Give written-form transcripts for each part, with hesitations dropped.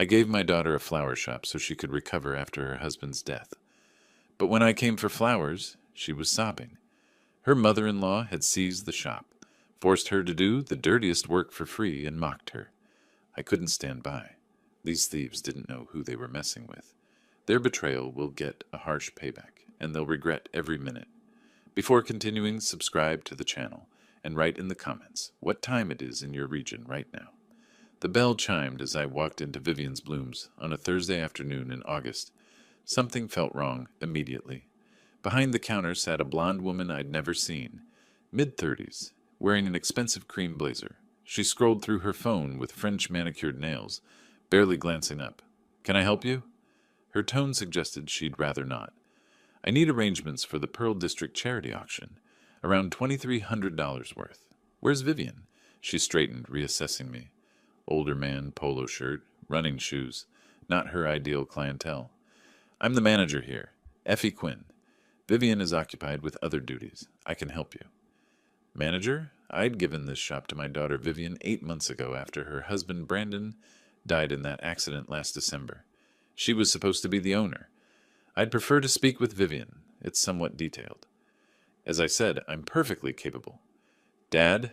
I gave my daughter a flower shop so she could recover after her husband's death. But when I came for flowers, she was sobbing. Her mother-in-law had seized the shop, forced her to do the dirtiest work for free, and mocked her. I couldn't stand by. These thieves didn't know who they were messing with. Their betrayal will get a harsh payback, and they'll regret every minute. Before continuing, subscribe to the channel, and write in the comments what time it is in your region right now. The bell chimed as I walked into Vivian's Blooms on a Thursday afternoon in August. Something felt wrong immediately. Behind the counter sat a blonde woman I'd never seen, mid-30s, wearing an expensive cream blazer. She scrolled through her phone with French manicured nails, barely glancing up. "Can I help you?" Her tone suggested she'd rather not. "I need arrangements for the Pearl District charity auction, around $2,300 worth. Where's Vivian?" She straightened, reassessing me. Older man, polo shirt, running shoes, not her ideal clientele. "I'm the manager here, Effie Quinn. Vivian is occupied with other duties. I can help you." Manager? I'd given this shop to my daughter Vivian 8 months ago after her husband Brandon died in that accident last December. She was supposed to be the owner. "I'd prefer to speak with Vivian. It's somewhat detailed." As I said, I'm perfectly capable. "Dad?"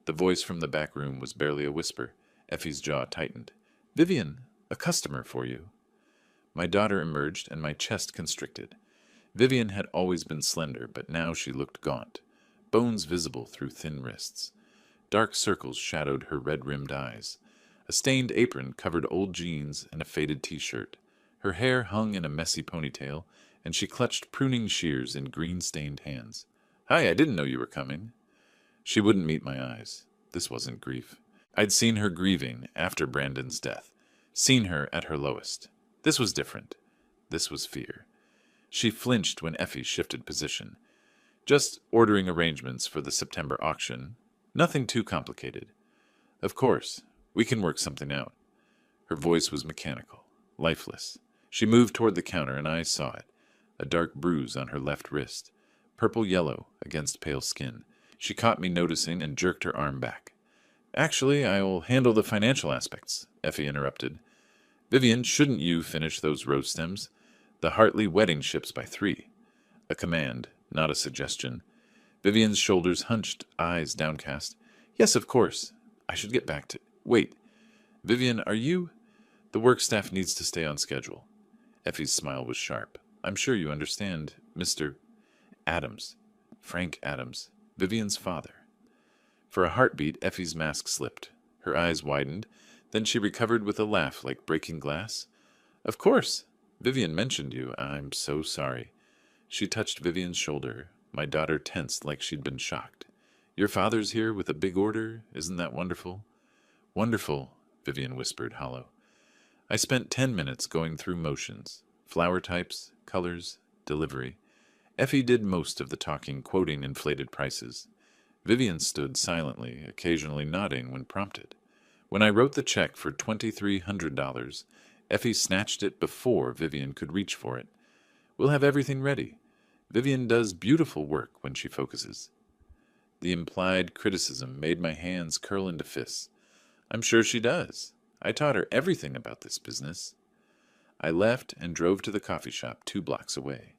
The voice from the back room was barely a whisper. Effie's jaw tightened. "Vivian, a customer for you." My daughter emerged, and my chest constricted. Vivian had always been slender, but now she looked gaunt, bones visible through thin wrists. Dark circles shadowed her red-rimmed eyes. A stained apron covered old jeans and a faded t-shirt. Her hair hung in a messy ponytail, and she clutched pruning shears in green-stained hands. "Hi, I didn't know you were coming." She wouldn't meet my eyes. This wasn't grief. I'd seen her grieving after Brandon's death, seen her at her lowest. This was different. This was fear. She flinched when Effie shifted position. "Just ordering arrangements for the September auction. Nothing too complicated." "Of course. We can work something out." Her voice was mechanical, lifeless. She moved toward the counter, and I saw it. A dark bruise on her left wrist, purple-yellow against pale skin. She caught me noticing and jerked her arm back. "Actually, I'll handle the financial aspects," Effie interrupted. "Vivian, shouldn't you finish those rose stems? The Hartley wedding ships by 3. A command, not a suggestion. Vivian's shoulders hunched, eyes downcast. "Yes, of course. I should get back to... Wait. Vivian, are you... The work staff needs to stay on schedule." Effie's smile was sharp. "I'm sure you understand, Mr. Adams. Frank Adams. Vivian's father." For a heartbeat, Effie's mask slipped. Her eyes widened. Then she recovered with a laugh like breaking glass. "Of course. Vivian mentioned you. I'm so sorry." She touched Vivian's shoulder. My daughter tensed like she'd been shocked. "Your father's here with a big order? Isn't that wonderful?" "Wonderful," Vivian whispered, hollow. I spent 10 minutes going through motions. Flower types, colors, delivery. Effie did most of the talking, quoting inflated prices. Vivian stood silently, occasionally nodding when prompted. When I wrote the check for $2,300, Effie snatched it before Vivian could reach for it. "We'll have everything ready. Vivian does beautiful work when she focuses." The implied criticism made my hands curl into fists. "I'm sure she does. I taught her everything about this business." I left and drove to the coffee shop 2 blocks away.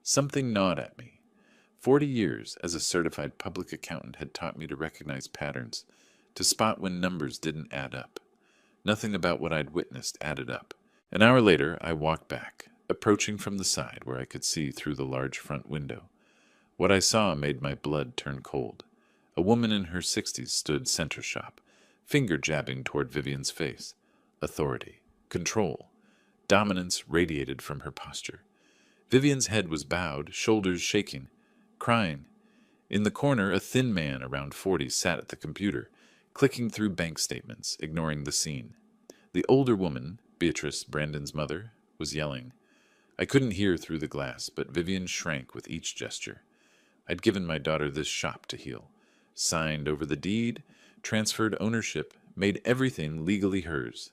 Something gnawed at me. 40 years as a certified public accountant had taught me to recognize patterns, to spot when numbers didn't add up. Nothing about what I'd witnessed added up. An hour later, I walked back, approaching from the side where I could see through the large front window. What I saw made my blood turn cold. A woman in her 60s stood center shop, finger jabbing toward Vivian's face. Authority, control, dominance radiated from her posture. Vivian's head was bowed, shoulders shaking, crying. In the corner, a thin man around 40 sat at the computer, clicking through bank statements, ignoring the scene. The older woman, Beatrice, Brandon's mother, was yelling. I couldn't hear through the glass, but Vivian shrank with each gesture. I'd given my daughter this shop to heal. Signed over the deed, transferred ownership, made everything legally hers.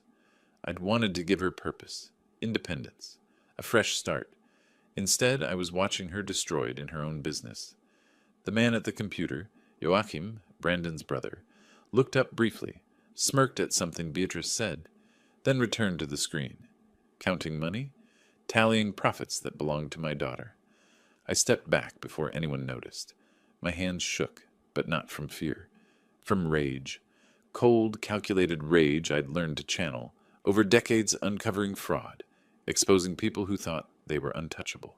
I'd wanted to give her purpose, independence, a fresh start. Instead, I was watching her destroyed in her own business. The man at the computer, Joachim, Brandon's brother, looked up briefly, smirked at something Beatrice said, then returned to the screen, counting money, tallying profits that belonged to my daughter. I stepped back before anyone noticed. My hands shook, but not from fear. From rage. Cold, calculated rage I'd learned to channel, over decades uncovering fraud, exposing people who thought they were untouchable.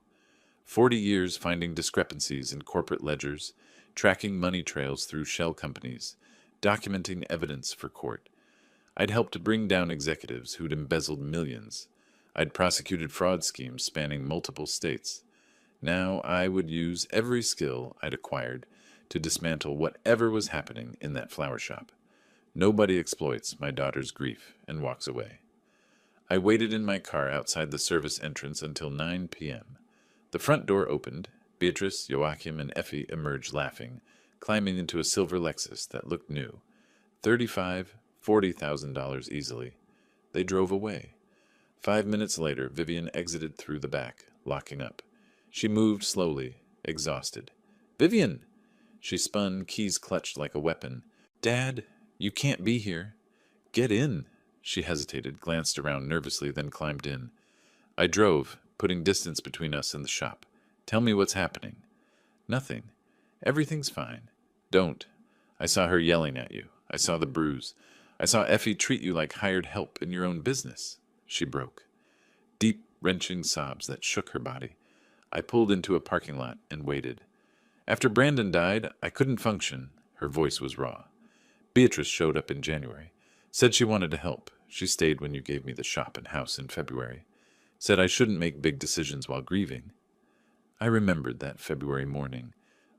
40 years finding discrepancies in corporate ledgers, tracking money trails through shell companies, documenting evidence for court. I'd helped to bring down executives who'd embezzled millions. I'd prosecuted fraud schemes spanning multiple states. Now I would use every skill I'd acquired to dismantle whatever was happening in that flower shop. Nobody exploits my daughter's grief and walks away. I waited in my car outside the service entrance until 9 p.m. The front door opened. Beatrice, Joachim, and Effie emerged laughing, climbing into a silver Lexus that looked new. $35,000, $40,000 easily. They drove away. 5 minutes later, Vivian exited through the back, locking up. She moved slowly, exhausted. "Vivian!" She spun, keys clutched like a weapon. "Dad, you can't be here." "Get in." She hesitated, glanced around nervously, then climbed in. I drove, putting distance between us and the shop. "Tell me what's happening." "Nothing. Everything's fine." "Don't. I saw her yelling at you. I saw the bruise. I saw Effie treat you like hired help in your own business." She broke. Deep, wrenching sobs that shook her body. I pulled into a parking lot and waited. "After Brandon died, I couldn't function." Her voice was raw. "Beatrice showed up in January. Said she wanted to help. She stayed when you gave me the shop and house in February. Said I shouldn't make big decisions while grieving." I remembered that February morning,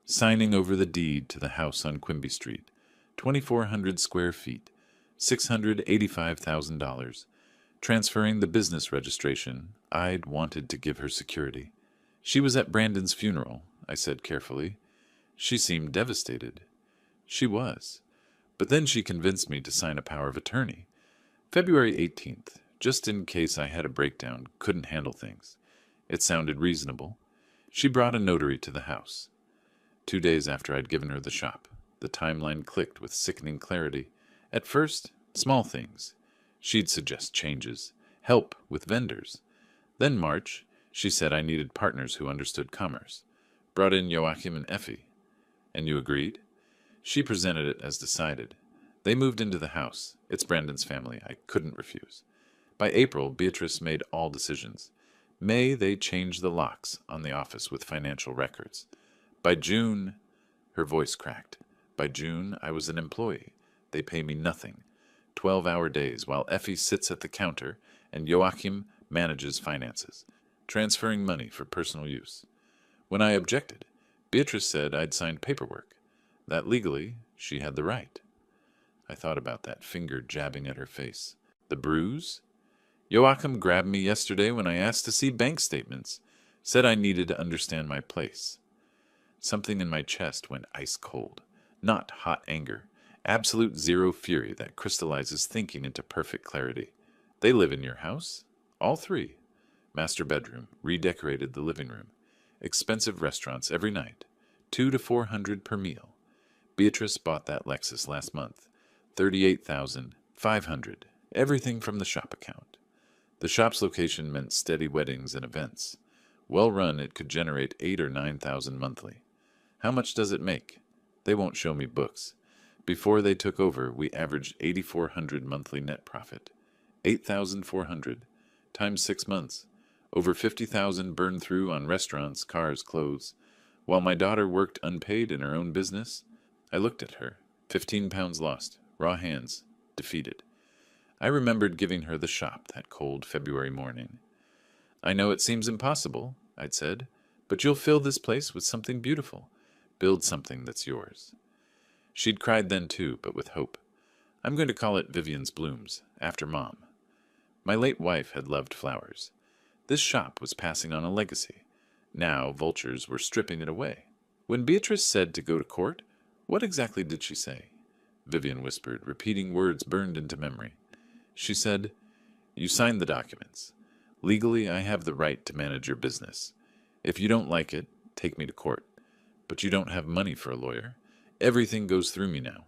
signing over the deed to the house on Quimby Street, 2,400 square feet, $685,000, transferring the business registration I'd wanted to give her security. "She was at Brandon's funeral," I said carefully. She seemed devastated. She was. But then she convinced me to sign a power of attorney. February 18th, just in case I had a breakdown, couldn't handle things. It sounded reasonable. She brought a notary to the house. 2 days after I'd given her the shop, the timeline clicked with sickening clarity. At first, small things. She'd suggest changes, help with vendors. Then March, she said I needed partners who understood commerce. Brought in Joachim and Effie. "And you agreed?" She presented it as decided. They moved into the house. It's Brandon's family. I couldn't refuse. By April, Beatrice made all decisions. May, they changed the locks on the office with financial records. By June, her voice cracked. By June, I was an employee. They pay me nothing. 12-hour days while Effie sits at the counter and Joachim manages finances, transferring money for personal use. When I objected, Beatrice said I'd signed paperwork, that legally she had the right. I thought about that finger jabbing at her face. The bruise? Joachim grabbed me yesterday when I asked to see bank statements, said I needed to understand my place. Something in my chest went ice cold. Not hot anger, absolute zero fury that crystallizes thinking into perfect clarity. They live in your house? All three. Master bedroom, redecorated the living room. Expensive restaurants every night, $200 to $400 per meal. Beatrice bought that Lexus last month, $38,500, everything from the shop account. The shop's location meant steady weddings and events. Well run, it could generate $8,000 or $9,000 monthly. How much does it make? They won't show me books. Before they took over, we averaged $8,400 monthly net profit. $8,400 times 6 months. Over $50,000 burned through on restaurants, cars, clothes. While my daughter worked unpaid in her own business, I looked at her. 15 pounds lost, raw hands, defeated. I remembered giving her the shop that cold February morning. "I know it seems impossible," I'd said, "but you'll fill this place with something beautiful. Build something that's yours." She'd cried then too, but with hope. "I'm going to call it Vivian's Blooms, after Mom." My late wife had loved flowers. This shop was passing on a legacy. Now vultures were stripping it away. When Beatrice said to go to court, what exactly did she say? Vivian whispered, repeating words burned into memory. She said, "You signed the documents. Legally, I have the right to manage your business. If you don't like it, take me to court. But you don't have money for a lawyer. Everything goes through me now."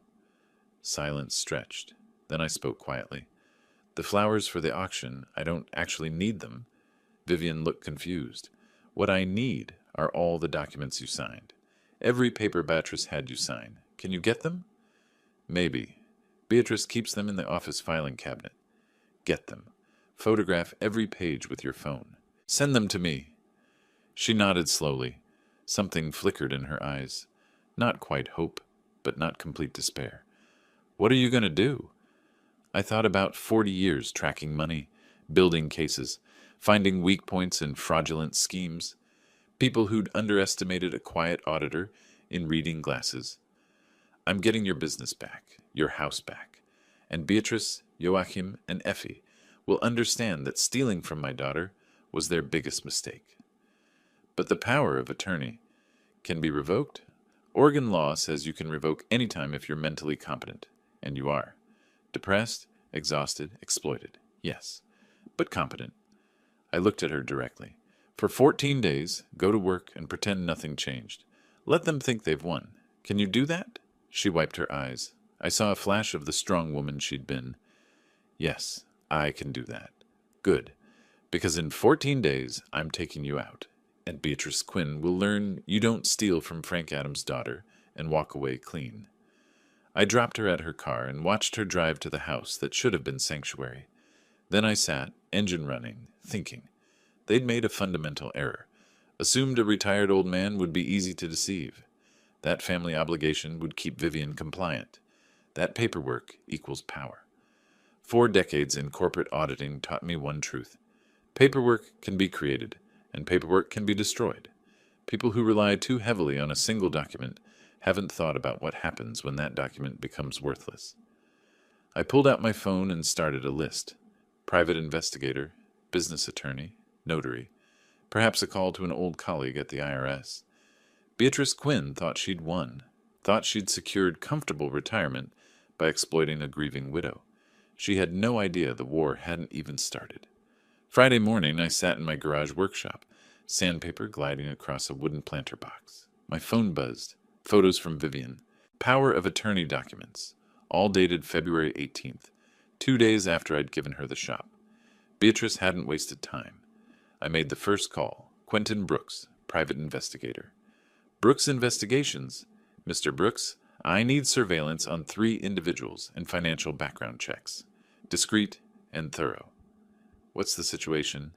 Silence stretched. Then I spoke quietly. The flowers for the auction, I don't actually need them. Vivian looked confused. What I need are all the documents you signed. Every paper Beatrice had you sign. Can you get them? Maybe. Beatrice keeps them in the office filing cabinet. Get them. Photograph every page with your phone. Send them to me. She nodded slowly. Something flickered in her eyes. Not quite hope, but not complete despair. What are you going to do? I thought about 40 years tracking money, building cases, finding weak points in fraudulent schemes, people who'd underestimated a quiet auditor in reading glasses. I'm getting your business back, your house back, and Beatrice, Joachim, and Effie will understand that stealing from my daughter was their biggest mistake. But the power of attorney can be revoked. Oregon law says you can revoke any time if you're mentally competent, and you are. Depressed, exhausted, exploited. Yes, but competent. I looked at her directly. For 14 days, go to work and pretend nothing changed. Let them think they've won. Can you do that? She wiped her eyes. I saw a flash of the strong woman she'd been. Yes, I can do that. Good. Because in 14 days, I'm taking you out. And Beatrice Quinn will learn you don't steal from Frank Adams' daughter and walk away clean. I dropped her at her car and watched her drive to the house that should have been sanctuary. Then I sat, engine running, thinking. They'd made a fundamental error. Assumed a retired old man would be easy to deceive. That family obligation would keep Vivian compliant. That paperwork equals power. 4 decades in corporate auditing taught me one truth. Paperwork can be created, and paperwork can be destroyed. People who rely too heavily on a single document haven't thought about what happens when that document becomes worthless. I pulled out my phone and started a list. Private investigator, business attorney, notary, perhaps a call to an old colleague at the IRS. Beatrice Quinn thought she'd won, thought she'd secured comfortable retirement by exploiting a grieving widow. She had no idea the war hadn't even started. Friday morning, I sat in my garage workshop, sandpaper gliding across a wooden planter box. My phone buzzed. Photos from Vivian. Power of attorney documents, all dated February 18th, 2 days after I'd given her the shop. Beatrice hadn't wasted time. I made the first call. Quentin Brooks, private investigator. Brooks Investigations. Mr. Brooks, I need surveillance on 3 individuals and financial background checks. Discreet and thorough. What's the situation?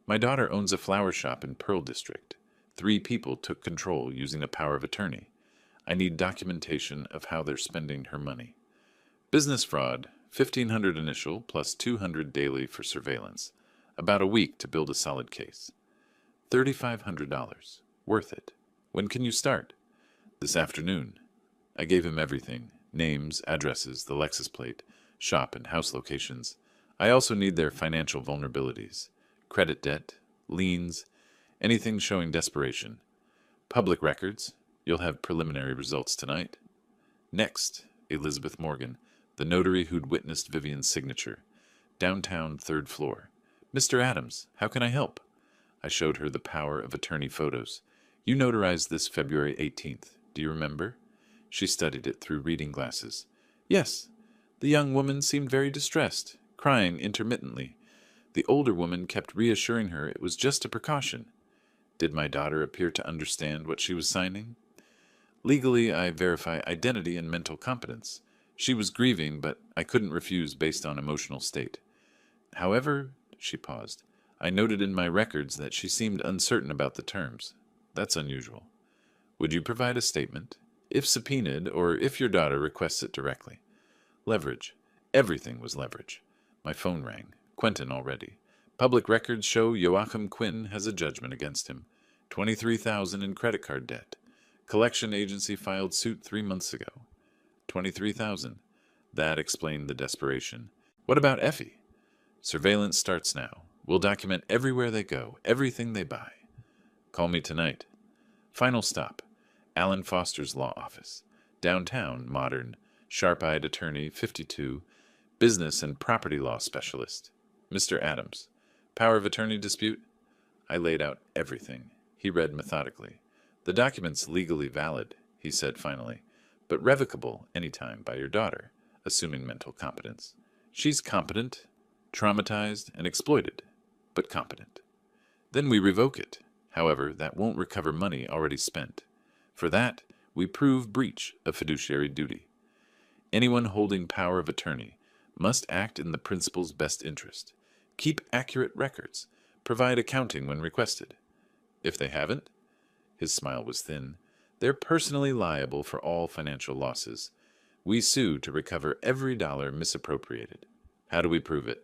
My daughter owns a flower shop in Pearl District. 3 people took control using a power of attorney. I need documentation of how they're spending her money. Business fraud, $1,500 initial plus $200 daily for surveillance. About a week to build a solid case. $3,500. Worth it. When can you start? This afternoon. I gave him everything. Names, addresses, the Lexus plate, shop and house locations. I also need their financial vulnerabilities. Credit debt, liens, anything showing desperation. Public records. You'll have preliminary results tonight. Next, Elizabeth Morgan, the notary who'd witnessed Vivian's signature. Downtown, 3rd floor. Mr. Adams, how can I help? I showed her the power of attorney photos. You notarized this February 18th. Do you remember? She studied it through reading glasses. Yes. The young woman seemed very distressed, crying intermittently. The older woman kept reassuring her it was just a precaution. Did my daughter appear to understand what she was signing? Legally, I verify identity and mental competence. She was grieving, but I couldn't refuse based on emotional state. However, she paused, I noted in my records that she seemed uncertain about the terms. That's unusual. Would you provide a statement? If subpoenaed, or if your daughter requests it directly. Leverage. Everything was leverage. My phone rang. Quentin already. Public records show Joachim Quinn has a judgment against him. $23,000 in credit card debt. Collection agency filed suit 3 months ago. $23,000. That explained the desperation. What about Effie? Surveillance starts now. We'll document everywhere they go, everything they buy. Call me tonight. Final stop. Alan Foster's law office. Downtown, modern, sharp-eyed attorney, 52, business and property law specialist. Mr. Adams. Power of attorney dispute? I laid out everything. He read methodically. The document's legally valid, he said finally, but revocable any time by your daughter, assuming mental competence. She's competent. traumatized and exploited, but competent. Then we revoke it. However, that won't recover money already spent. For that, we prove breach of fiduciary duty. Anyone holding power of attorney must act in the principal's best interest, keep accurate records, provide accounting when requested. If they haven't, his smile was thin, they're personally liable for all financial losses. We sue to recover every dollar misappropriated. How do we prove it?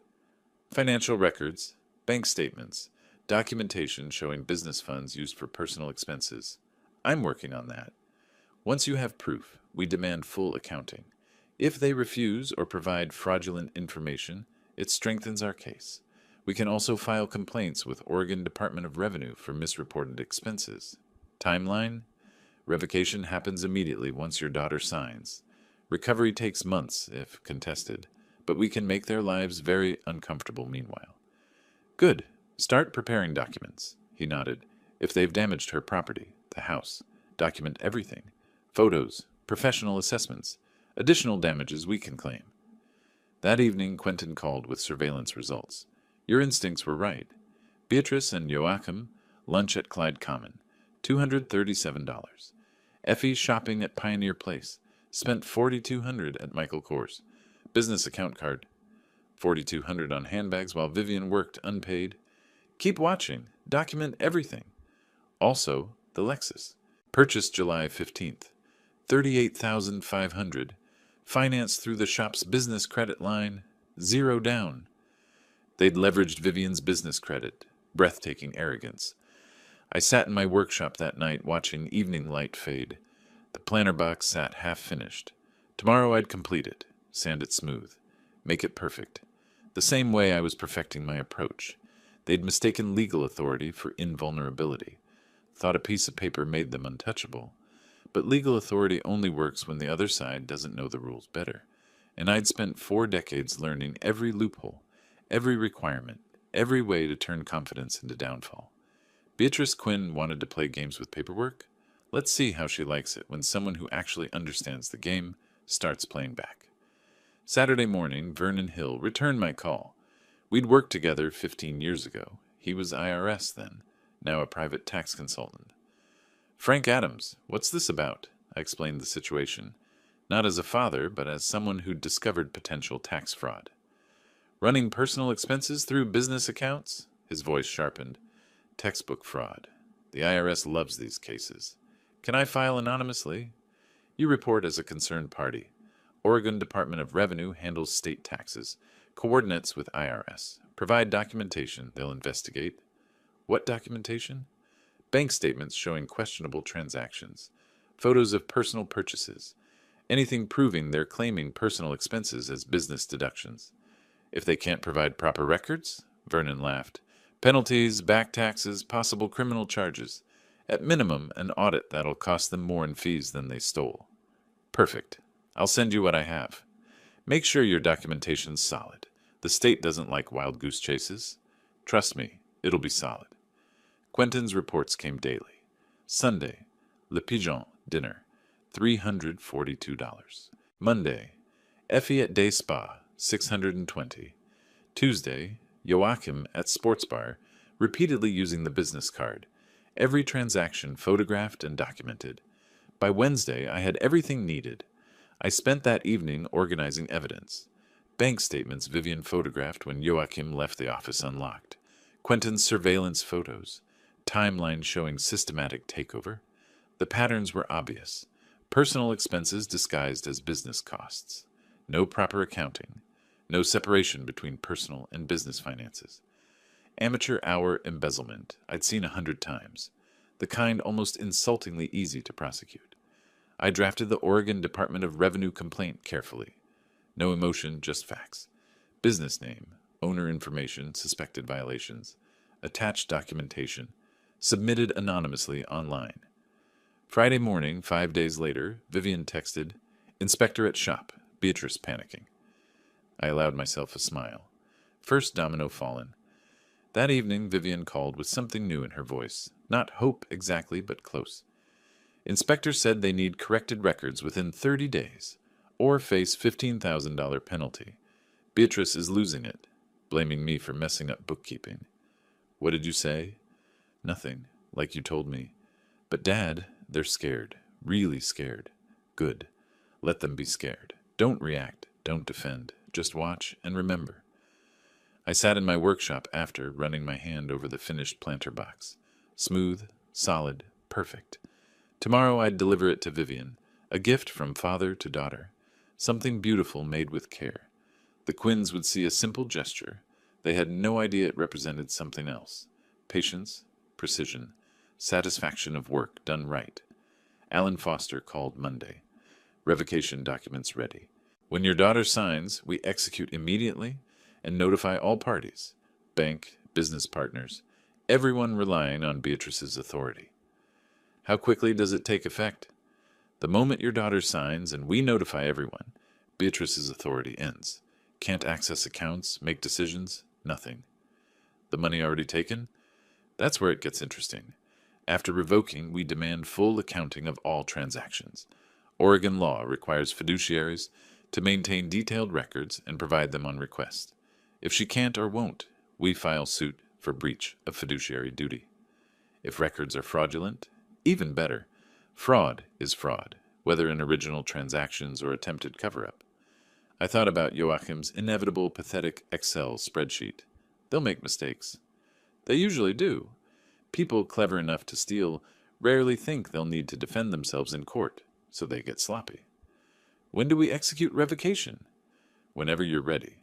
Financial records, bank statements, documentation showing business funds used for personal expenses. I'm working on that. Once you have proof, we demand full accounting. If they refuse or provide fraudulent information, it strengthens our case. We can also file complaints with Oregon Department of Revenue for misreported expenses. Timeline? Revocation happens immediately once your daughter signs. Recovery takes months, if contested, but we can make their lives very uncomfortable meanwhile. Good. Start preparing documents. He nodded. If they've damaged her property, the house, document everything. Photos, professional assessments, additional damages we can claim. That evening, Quentin called with surveillance results. Your instincts were right. Beatrice and Joachim, lunch at Clyde Common, $237. Effie shopping at Pioneer Place, spent $4,200 at Michael Kors. Business account card, $4,200 on handbags while Vivian worked unpaid. Keep watching. Document everything. Also, the Lexus. Purchased July 15th. $38,500. Financed through the shop's business credit line. 0 down. They'd leveraged Vivian's business credit. Breathtaking arrogance. I sat in my workshop that night watching evening light fade. The planner box sat half-finished. Tomorrow I'd complete it, sand it smooth, make it perfect. The same way I was perfecting my approach. They'd mistaken legal authority for invulnerability. Thought a piece of paper made them untouchable. But legal authority only works when the other side doesn't know the rules better. And I'd spent 4 decades learning every loophole, every requirement, every way to turn confidence into downfall. Beatrice Quinn wanted to play games with paperwork. Let's see how she likes it when someone who actually understands the game starts playing back. Saturday morning, Vernon Hill returned my call. We'd worked together 15 years ago. He was IRS then, now a private tax consultant. Frank Adams, what's this about? I explained the situation, not as a father, but as someone who'd discovered potential tax fraud. Running personal expenses through business accounts? His voice sharpened. Textbook fraud. The IRS loves these cases. Can I file anonymously? You report as a concerned party. Oregon Department of Revenue handles state taxes. Coordinates with IRS. Provide documentation. They'll investigate. What documentation? Bank statements showing questionable transactions. Photos of personal purchases. Anything proving they're claiming personal expenses as business deductions. If they can't provide proper records? Vernon laughed. Penalties, back taxes, possible criminal charges. At minimum, an audit that'll cost them more in fees than they stole. Perfect. I'll send you what I have. Make sure your documentation's solid. The state doesn't like wild goose chases. Trust me, it'll be solid. Quentin's reports came daily. Sunday, Le Pigeon dinner, $342. Monday, Effie at Day Spa, $620. Tuesday, Joachim at Sports Bar, repeatedly using the business card. Every transaction photographed and documented. By Wednesday, I had everything needed. I spent that evening organizing evidence. Bank statements Vivian photographed when Joachim left the office unlocked. Quentin's surveillance photos. Timeline showing systematic takeover. The patterns were obvious. Personal expenses disguised as business costs. No proper accounting. No separation between personal and business finances. Amateur hour embezzlement I'd seen 100 times. The kind almost insultingly easy to prosecute. I drafted the Oregon Department of Revenue complaint carefully. No emotion, just facts. Business name, owner information, suspected violations. Attached documentation. Submitted anonymously online. Friday morning, 5 days later, Vivian texted, Inspector at shop, Beatrice panicking. I allowed myself a smile. First domino fallen. That evening, Vivian called with something new in her voice. Not hope exactly, but close. Inspector said they need corrected records within 30 days, or face $15,000 penalty. Beatrice is losing it. blaming me for messing up bookkeeping. What did you say? Nothing, like you told me. But Dad, they're scared, really scared. Good. Let them be scared. Don't react, don't defend. Just watch and remember. I sat in my workshop after, running my hand over the finished planter box. Smooth, solid, perfect. Tomorrow I'd deliver it to Vivian, a gift from father to daughter. Something beautiful made with care. The Quinns would see a simple gesture. They had no idea it represented something else. Patience, precision, satisfaction of work done right. Alan Foster called Monday. Revocation documents ready. When your daughter signs, we execute immediately and notify all parties, bank, business partners, everyone relying on Beatrice's authority. How quickly does it take effect? The moment your daughter signs and we notify everyone, Beatrice's authority ends. Can't access accounts, make decisions, nothing. The money already taken? That's where it gets interesting. After revoking, we demand full accounting of all transactions. Oregon law requires fiduciaries to maintain detailed records and provide them on request. If she can't or won't, we file suit for breach of fiduciary duty. If records are fraudulent, even better. Fraud is fraud, whether in original transactions or attempted cover-up. I thought about Joachim's inevitable pathetic Excel spreadsheet. They'll make mistakes. They usually do. People clever enough to steal rarely think they'll need to defend themselves in court, so they get sloppy. When do we execute revocation? Whenever you're ready.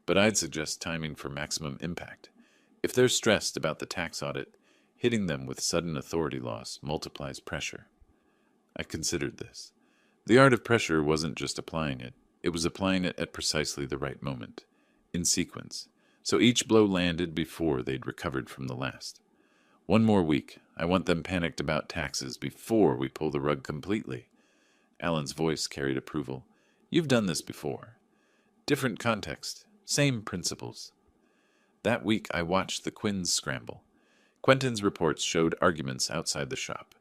But I'd suggest timing for maximum impact. If they're stressed about the tax audit, hitting them with sudden authority loss multiplies pressure. I considered this. The art of pressure wasn't just applying it. It was applying it at precisely the right moment, in sequence, so each blow landed before they'd recovered from the last. One more week. I want them panicked about taxes before we pull the rug completely. Alan's voice carried approval. You've done this before. Different context, same principles. That week I watched the Quinns scramble. Quentin's reports showed arguments outside the shop.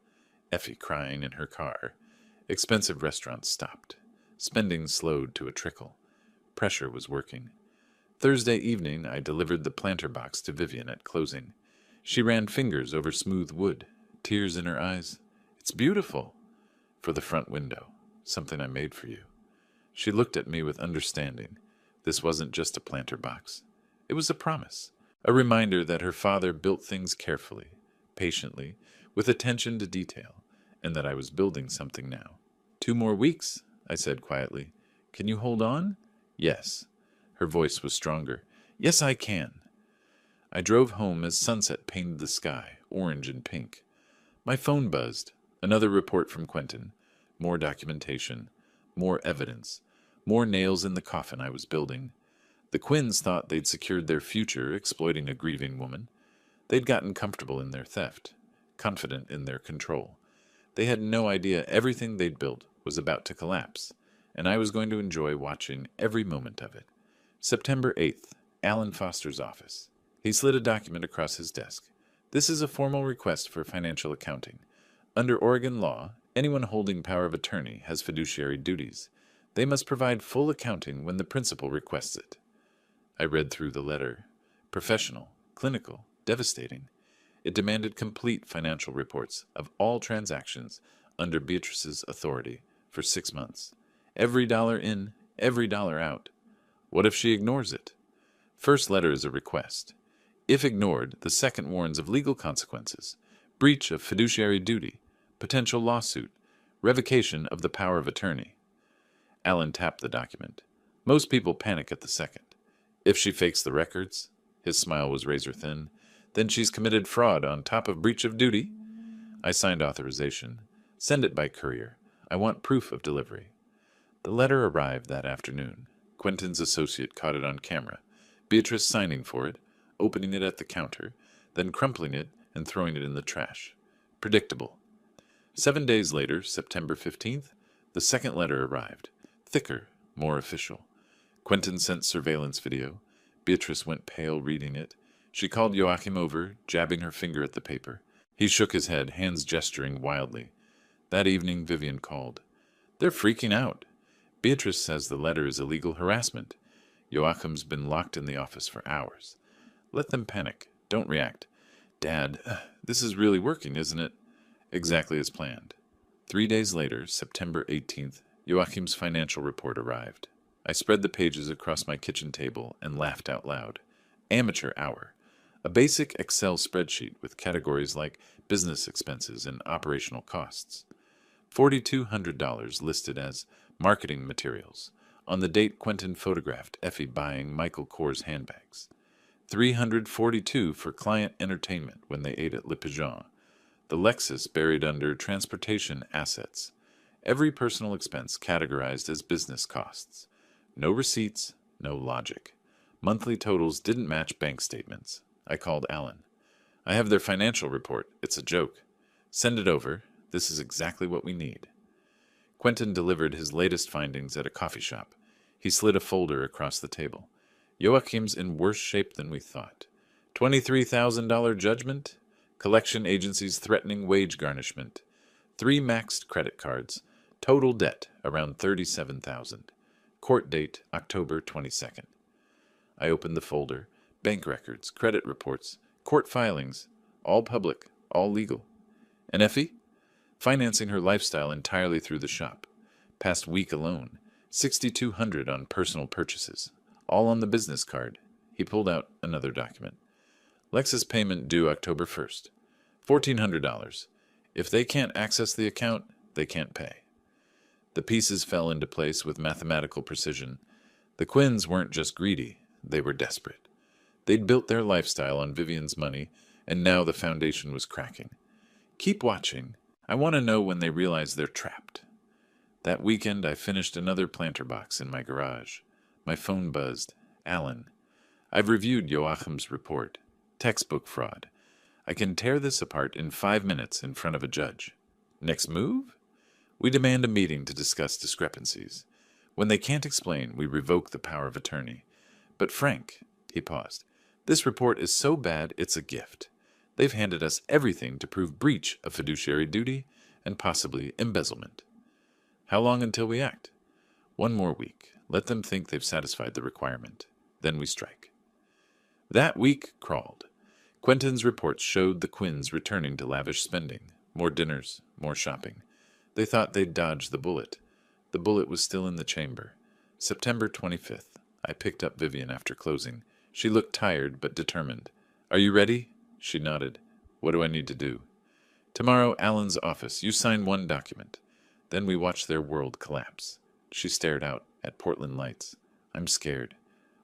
Effie crying in her car. Expensive restaurants stopped. Spending slowed to a trickle. Pressure was working. Thursday evening I delivered the planter box to Vivian at closing. She ran fingers over smooth wood, tears in her eyes. It's beautiful. For the front window, something I made for you. She looked at me with understanding. This wasn't just a planter box. It was a promise, a reminder that her father built things carefully, patiently, with attention to detail, and that I was building something now. 2 more weeks, I said quietly. Can you hold on? Yes. Her voice was stronger. Yes, I can. I drove home as sunset painted the sky, orange and pink. My phone buzzed. Another report from Quentin. More documentation. More evidence. More nails in the coffin I was building. The Quinns thought they'd secured their future exploiting a grieving woman. They'd gotten comfortable in their theft, confident in their control. They had no idea everything they'd built was about to collapse, and I was going to enjoy watching every moment of it. September 8th, Alan Foster's office. He slid a document across his desk. This is a formal request for financial accounting. Under Oregon law, anyone holding power of attorney has fiduciary duties. They must provide full accounting when the principal requests it. I read through the letter. Professional, clinical, devastating. It demanded complete financial reports of all transactions under Beatrice's authority for 6 months. Every dollar in, every dollar out. What if she ignores it? First letter is a request. If ignored, the second warns of legal consequences, breach of fiduciary duty, potential lawsuit, revocation of the power of attorney. Alan tapped the document. Most people panic at the second. If she fakes the records, his smile was razor thin, then she's committed fraud on top of breach of duty. I signed authorization. Send it by courier. I want proof of delivery. The letter arrived that afternoon. Quentin's associate caught it on camera. Beatrice signing for it, opening it at the counter, then crumpling it and throwing it in the trash. Predictable. 7 days later, September 15th, the second letter arrived. Thicker, more official. Quentin sent surveillance video. Beatrice went pale reading it. She called Joachim over, jabbing her finger at the paper. He shook his head, hands gesturing wildly. That evening, Vivian called. They're freaking out. Beatrice says the letter is illegal harassment. Joachim's been locked in the office for hours. Let them panic. Don't react. Dad, this is really working, isn't it? Exactly as planned. 3 days later, September 18th, Joachim's financial report arrived. I spread the pages across my kitchen table and laughed out loud. Amateur hour. A basic Excel spreadsheet with categories like business expenses and operational costs. $4,200 listed as marketing materials, on the date Quentin photographed Effie buying Michael Kors handbags. $342 for client entertainment when they ate at Le Pigeon. The Lexus buried under transportation assets. Every personal expense categorized as business costs. No receipts, no logic. Monthly totals didn't match bank statements. I called Alan. I have their financial report. It's a joke. Send it over. This is exactly what we need. Quentin delivered his latest findings at a coffee shop. He slid a folder across the table. Joachim's in worse shape than we thought. $23,000 judgment. Collection agencies threatening wage garnishment. 3 maxed credit cards. Total debt around $37,000. Court date October 22nd. I opened the folder. Bank records, credit reports, court filings, all public, all legal. And Effie? Financing her lifestyle entirely through the shop. Past week alone, $6,200 on personal purchases, all on the business card. He pulled out another document. Lexus payment due October 1st. $1,400. If they can't access the account, they can't pay. The pieces fell into place with mathematical precision. The Quinns weren't just greedy, they were desperate. They'd built their lifestyle on Vivian's money, and now the foundation was cracking. Keep watching. I want to know when they realize they're trapped. That weekend, I finished another planter box in my garage. My phone buzzed. Alan. I've reviewed Joachim's report. Textbook fraud. I can tear this apart in 5 minutes in front of a judge. Next move? We demand a meeting to discuss discrepancies. When they can't explain, we revoke the power of attorney. But Frank, he paused, this report is so bad it's a gift. They've handed us everything to prove breach of fiduciary duty and possibly embezzlement. How long until we act? 1 more week. Let them think they've satisfied the requirement. Then we strike. That week crawled. Quentin's reports showed the Quinns returning to lavish spending. More dinners, more shopping. They thought they'd dodged the bullet. The bullet was still in the chamber. September 25th. I picked up Vivian after closing. She looked tired but determined. Are you ready? She nodded. What do I need to do? Tomorrow, Alan's office. You sign 1 document. Then we watch their world collapse. She stared out at Portland lights. I'm scared.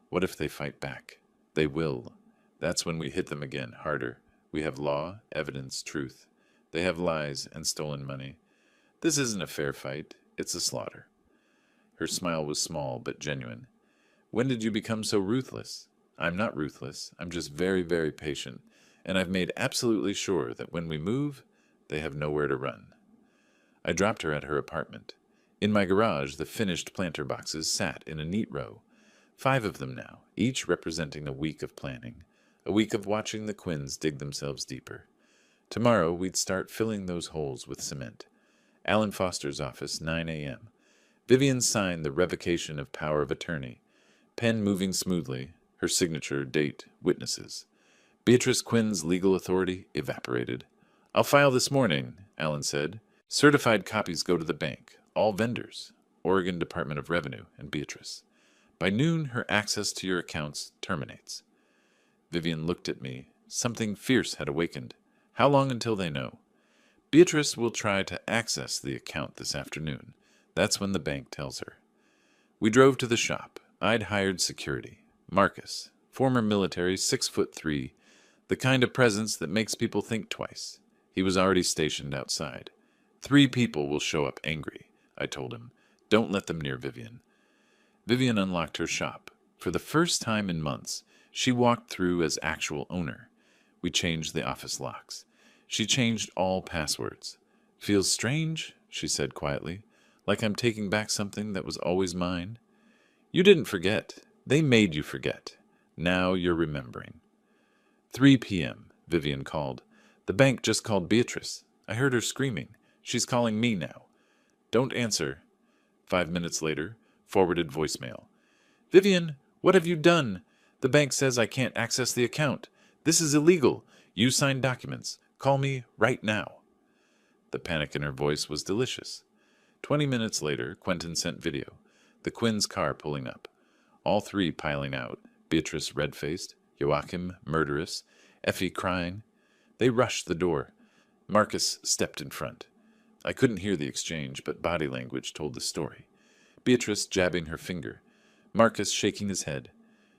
What if they fight back? They will. That's when we hit them again, harder. We have law, evidence, truth. They have lies and stolen money. This isn't a fair fight. It's a slaughter. Her smile was small but genuine. When did you become so ruthless? I'm not ruthless. I'm just very, very patient. And I've made absolutely sure that when we move, they have nowhere to run. I dropped her at her apartment. In my garage, the finished planter boxes sat in a neat row. 5 of them now, each representing a week of planning. A week of watching the Quinns dig themselves deeper. Tomorrow, we'd start filling those holes with cement. Alan Foster's office, 9 a.m. Vivian signed the revocation of power of attorney. Pen moving smoothly, her signature, date, witnesses. Beatrice Quinn's legal authority evaporated. I'll file this morning, Alan said. Certified copies go to the bank, all vendors, Oregon Department of Revenue and Beatrice. By noon, her access to your accounts terminates. Vivian looked at me. Something fierce had awakened. How long until they know? Beatrice will try to access the account this afternoon. That's when the bank tells her. We drove to the shop. I'd hired security. Marcus, former military, 6'3", the kind of presence that makes people think twice. He was already stationed outside. 3 people will show up angry, I told him. Don't let them near Vivian. Vivian unlocked her shop. For the first time in months, she walked through as actual owner. We changed the office locks. She changed all passwords. Feels strange, she said quietly, like I'm taking back something that was always mine. You didn't forget. They made you forget. Now you're remembering. 3 p.m., Vivian called. The bank just called Beatrice. I heard her screaming. She's calling me now. Don't answer. 5 minutes later, forwarded voicemail. Vivian, What have you done? The bank says I can't access the account. This is illegal. You signed documents. Call me right now." The panic in her voice was delicious. 20 minutes later, Quentin sent video. The Quinns' car pulling up. All three piling out. Beatrice red-faced, Joachim murderous, Effie crying. They rushed the door. Marcus stepped in front. I couldn't hear the exchange, but body language told the story. Beatrice jabbing her finger. Marcus shaking his head.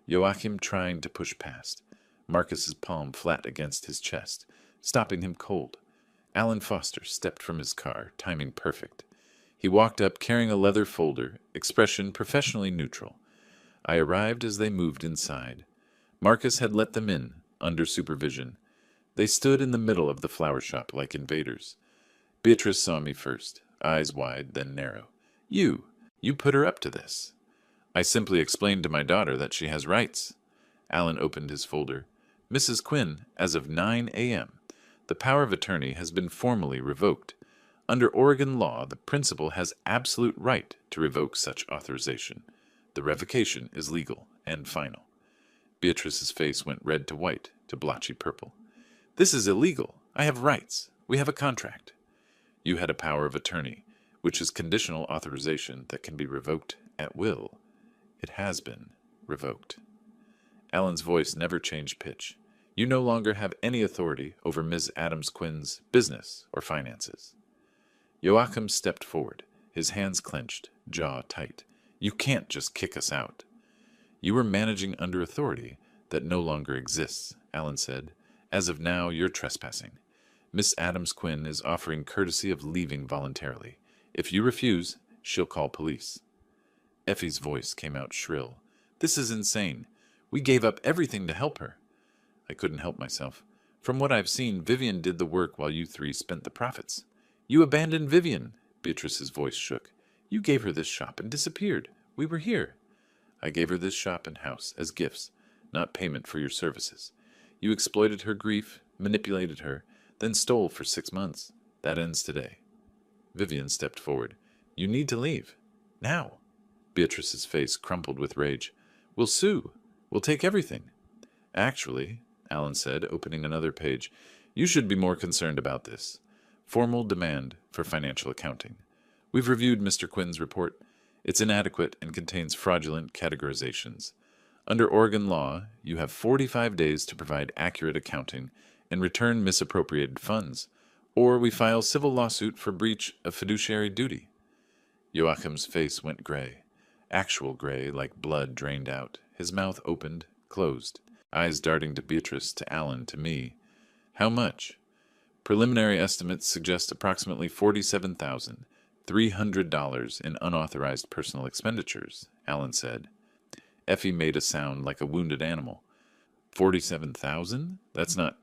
Joachim trying to push past. Marcus's palm flat against his chest, stopping him cold. Alan Foster stepped from his car, timing perfect. He walked up carrying a leather folder, expression professionally neutral. I arrived as they moved inside. Marcus had let them in, under supervision. They stood in the middle of the flower shop like invaders. Beatrice saw me first, eyes wide, then narrow. You put her up to this." "I simply explained to my daughter that she has rights." Alan opened his folder. "Mrs. Quinn, as of 9 a.m., the power of attorney has been formally revoked. Under Oregon law, the principal has absolute right to revoke such authorization. The revocation is legal and final." Beatrice's face went red to white to blotchy purple. "This is illegal. I have rights. We have a contract." "You had a power of attorney, which is conditional authorization that can be revoked at will. It has been revoked." Alan's voice never changed pitch. "You no longer have any authority over Ms. Adams Quinn's business or finances." Joachim stepped forward, his hands clenched, jaw tight. "You can't just kick us out." "You were managing under authority that no longer exists," Alan said. "As of now, you're trespassing. Miss Adams Quinn is offering courtesy of leaving voluntarily. If you refuse, she'll call police." Effie's voice came out shrill. "This is insane. We gave up everything to help her." I couldn't help myself. "From what I've seen, Vivian did the work while you three spent the profits." "You abandoned Vivian." Beatrice's voice shook. "You gave her this shop and disappeared. We were here." "I gave her this shop and house as gifts, not payment for your services. You exploited her grief, manipulated her, then stole for 6 months. That ends today." Vivian stepped forward. "You need to leave. Now." Beatrice's face crumpled with rage. "We'll sue. We'll take everything." "Actually," Alan said, opening another page, "you should be more concerned about this. Formal demand for financial accounting. We've reviewed Mr. Quinn's report. It's inadequate and contains fraudulent categorizations. Under Oregon law, you have 45 days to provide accurate accounting and return misappropriated funds, or we file civil lawsuit for breach of fiduciary duty." Joachim's face went gray. Actual gray, like blood drained out. His mouth opened, closed. Eyes darting to Beatrice, to Alan, to me. "How much?" "Preliminary estimates suggest approximately $47,300 in unauthorized personal expenditures," Alan said. Effie made a sound like a wounded animal. $47,000? That's not...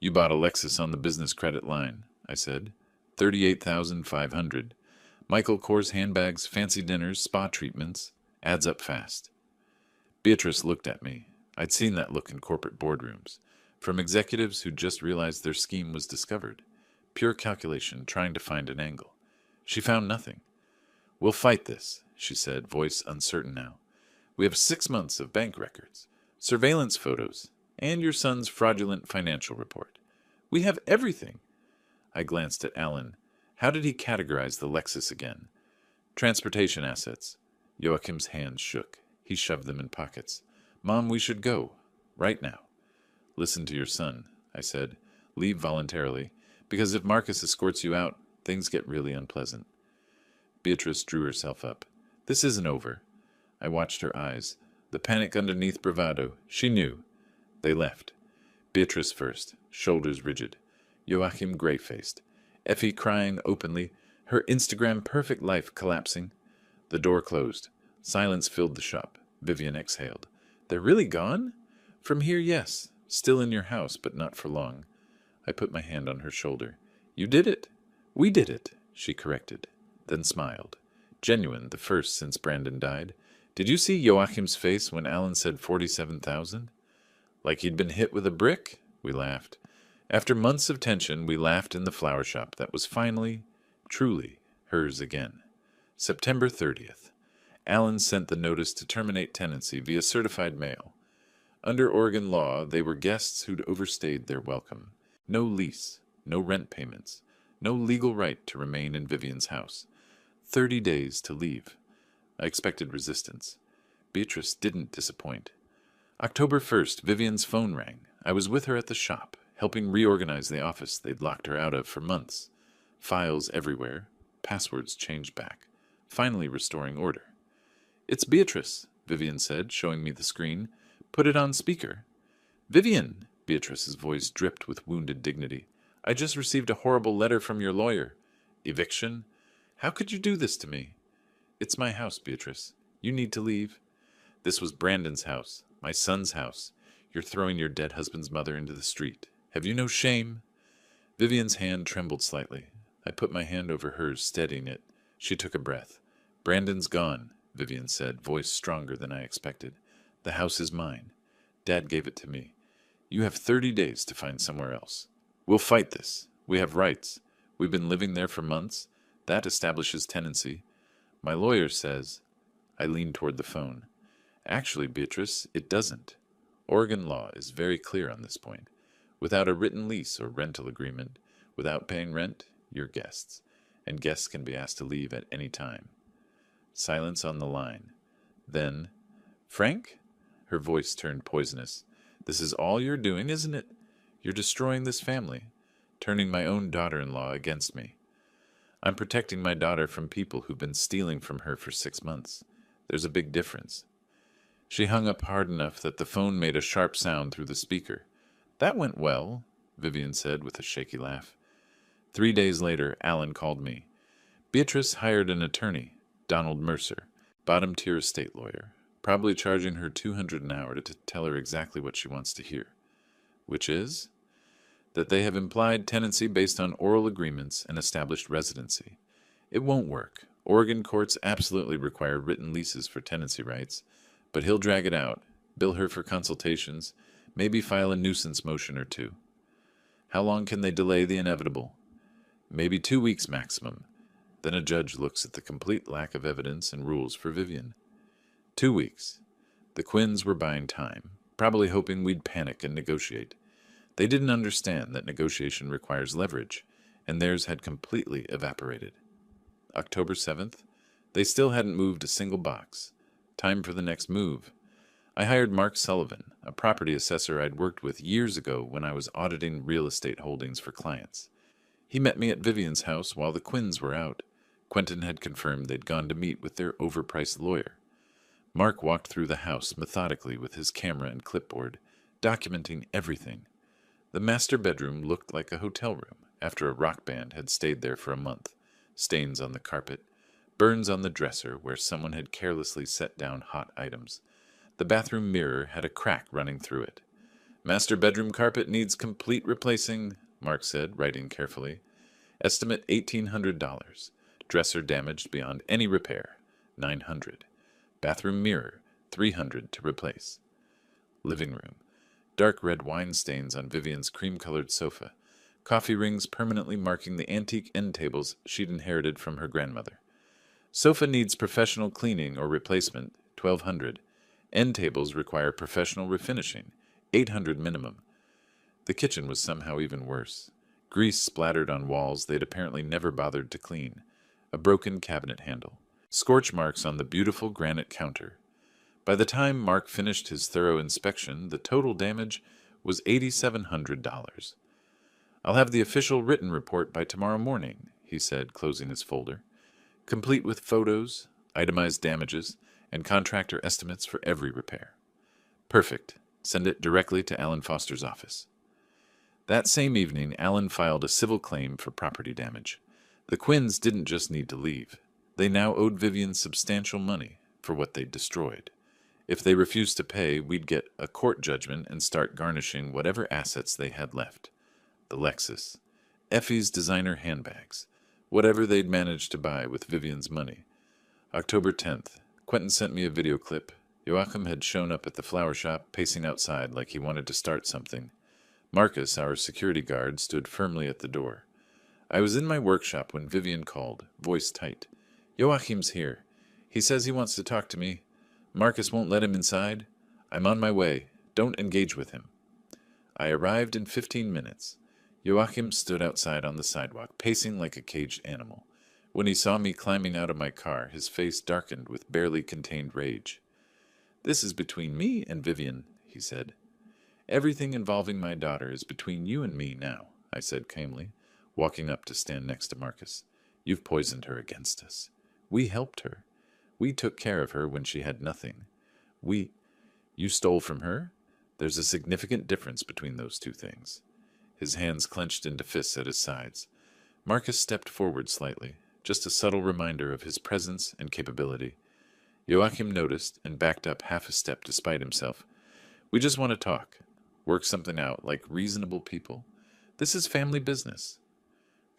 "You bought a Lexus on the business credit line," I said. $38,500. Michael Kors handbags, fancy dinners, spa treatments. Adds up fast. Beatrice looked at me. I'd seen that look in corporate boardrooms. From executives who just realized their scheme was discovered. Pure calculation, trying to find an angle. She found nothing. "We'll fight this," she said, voice uncertain now. "We have 6 months of bank records, surveillance photos, and your son's fraudulent financial report. We have everything." I glanced at Alan. How did he categorize the Lexus again? "Transportation assets." Joachim's hands shook. He shoved them in pockets. "Mom, we should go. Right now." "Listen to your son," I said. "Leave voluntarily, because if Marcus escorts you out, things get really unpleasant." Beatrice drew herself up. "This isn't over." I watched her eyes. The panic underneath bravado. She knew. They left. Beatrice first, shoulders rigid. Joachim gray-faced. Effie crying openly, her Instagram-perfect life collapsing. The door closed. Silence filled the shop. Vivian exhaled. "They're really gone?" "From here, yes. Still in your house, but not for long." I put my hand on her shoulder. "You did it." "We did it," she corrected, then smiled. Genuine, the first since Brandon died. "Did you see Joachim's face when Alan said 47,000? Like he'd been hit with a brick?" We laughed. After months of tension, we laughed in the flower shop that was finally, truly, hers again. September 30th. Alan sent the notice to terminate tenancy via certified mail. Under Oregon law, they were guests who'd overstayed their welcome. No lease, no rent payments, no legal right to remain in Vivian's house. 30 days to leave. I expected resistance. Beatrice didn't disappoint. October 1st, Vivian's phone rang. I was with her at the shop, helping reorganize the office they'd locked her out of for months. Files everywhere, passwords changed back, finally restoring order. "It's Beatrice," Vivian said, showing me the screen. "Put it on speaker." "Vivian," Beatrice's voice dripped with wounded dignity, "I just received a horrible letter from your lawyer." "Eviction? How could you do this to me?" "It's my house, Beatrice. You need to leave." "This was Brandon's house, my son's house. You're throwing your dead husband's mother into the street. Have you no shame?" Vivian's hand trembled slightly. I put my hand over hers, steadying it. She took a breath. "Brandon's gone," Vivian said, voice stronger than I expected. "The house is mine. Dad gave it to me. You have 30 days to find somewhere else. We'll fight this. We have rights. We've been living there for months. That establishes tenancy. My lawyer says—" I leaned toward the phone. "Actually, Beatrice, it doesn't. Oregon law is very clear on this point. Without a written lease or rental agreement, without paying rent, you're guests, and guests can be asked to leave at any time." Silence on the line. Then, "Frank?" Her voice turned poisonous. "This is all you're doing, isn't it? You're destroying this family, turning my own daughter-in-law against me. I'm protecting my daughter from people who've been stealing from her for 6 months. There's a big difference." She hung up hard enough that the phone made a sharp sound through the speaker. "That went well," Vivian said with a shaky laugh. 3 days later, Alan called me. Beatrice hired an attorney, Donald Mercer, bottom-tier estate lawyer, probably charging her $200 an hour to tell her exactly what she wants to hear. Which is? That they have implied tenancy based on oral agreements and established residency. It won't work. Oregon courts absolutely require written leases for tenancy rights, but he'll drag it out, bill her for consultations, maybe file a nuisance motion or two. How long can they delay the inevitable? Maybe 2 weeks maximum. Then a judge looks at the complete lack of evidence and rules for Vivian. 2 weeks. The Quinns were buying time, probably hoping we'd panic and negotiate. They didn't understand that negotiation requires leverage, and theirs had completely evaporated. October 7th. They still hadn't moved a single box. Time for the next move. I hired Mark Sullivan, a property assessor I'd worked with years ago when I was auditing real estate holdings for clients. He met me at Vivian's house while the Quinns were out. Quentin had confirmed they'd gone to meet with their overpriced lawyer. Mark walked through the house methodically with his camera and clipboard, documenting everything. The master bedroom looked like a hotel room after a rock band had stayed there for a month. Stains on the carpet, burns on the dresser where someone had carelessly set down hot items. The bathroom mirror had a crack running through it. "Master bedroom carpet needs complete replacing," Mark said, writing carefully. "Estimate $1,800. Dresser damaged beyond any repair, $900. Bathroom mirror, $300 to replace." Living room. Dark red wine stains on Vivian's cream-colored sofa. Coffee rings permanently marking the antique end tables she'd inherited from her grandmother. "Sofa needs professional cleaning or replacement, $1,200. End tables require professional refinishing, $800 minimum." The kitchen was somehow even worse. Grease splattered on walls they'd apparently never bothered to clean. A broken cabinet handle. Scorch marks on the beautiful granite counter. By the time Mark finished his thorough inspection, the total damage was $8,700. "I'll have the official written report by tomorrow morning," he said, closing his folder, "complete with photos, itemized damages, and contractor estimates for every repair." "Perfect. Send it directly to Alan Foster's office." That same evening, Alan filed a civil claim for property damage. The Quinns didn't just need to leave. They now owed Vivian substantial money for what they'd destroyed. If they refused to pay, we'd get a court judgment and start garnishing whatever assets they had left. The Lexus, Effie's designer handbags, whatever they'd managed to buy with Vivian's money. October 10th. Quentin sent me a video clip. Joachim had shown up at the flower shop, pacing outside like he wanted to start something. Marcus, our security guard, stood firmly at the door. I was in my workshop when Vivian called, voice tight. "Joachim's here. He says he wants to talk to me. Marcus won't let him inside. I'm on my way. Don't engage with him. I arrived in 15 minutes. Joachim stood outside on the sidewalk, pacing like a caged animal. When he saw me climbing out of my car, his face darkened with barely contained rage. "This is between me and Vivian," he said. "Everything involving my daughter is between you and me now," I said calmly, walking up to stand next to Marcus. "You've poisoned her against us. We helped her. We took care of her when she had nothing. You stole from her? There's a significant difference between those two things." His hands clenched into fists at his sides. Marcus stepped forward slightly, just a subtle reminder of his presence and capability. Joachim noticed and backed up half a step despite himself. "We just want to talk, work something out like reasonable people. This is family business.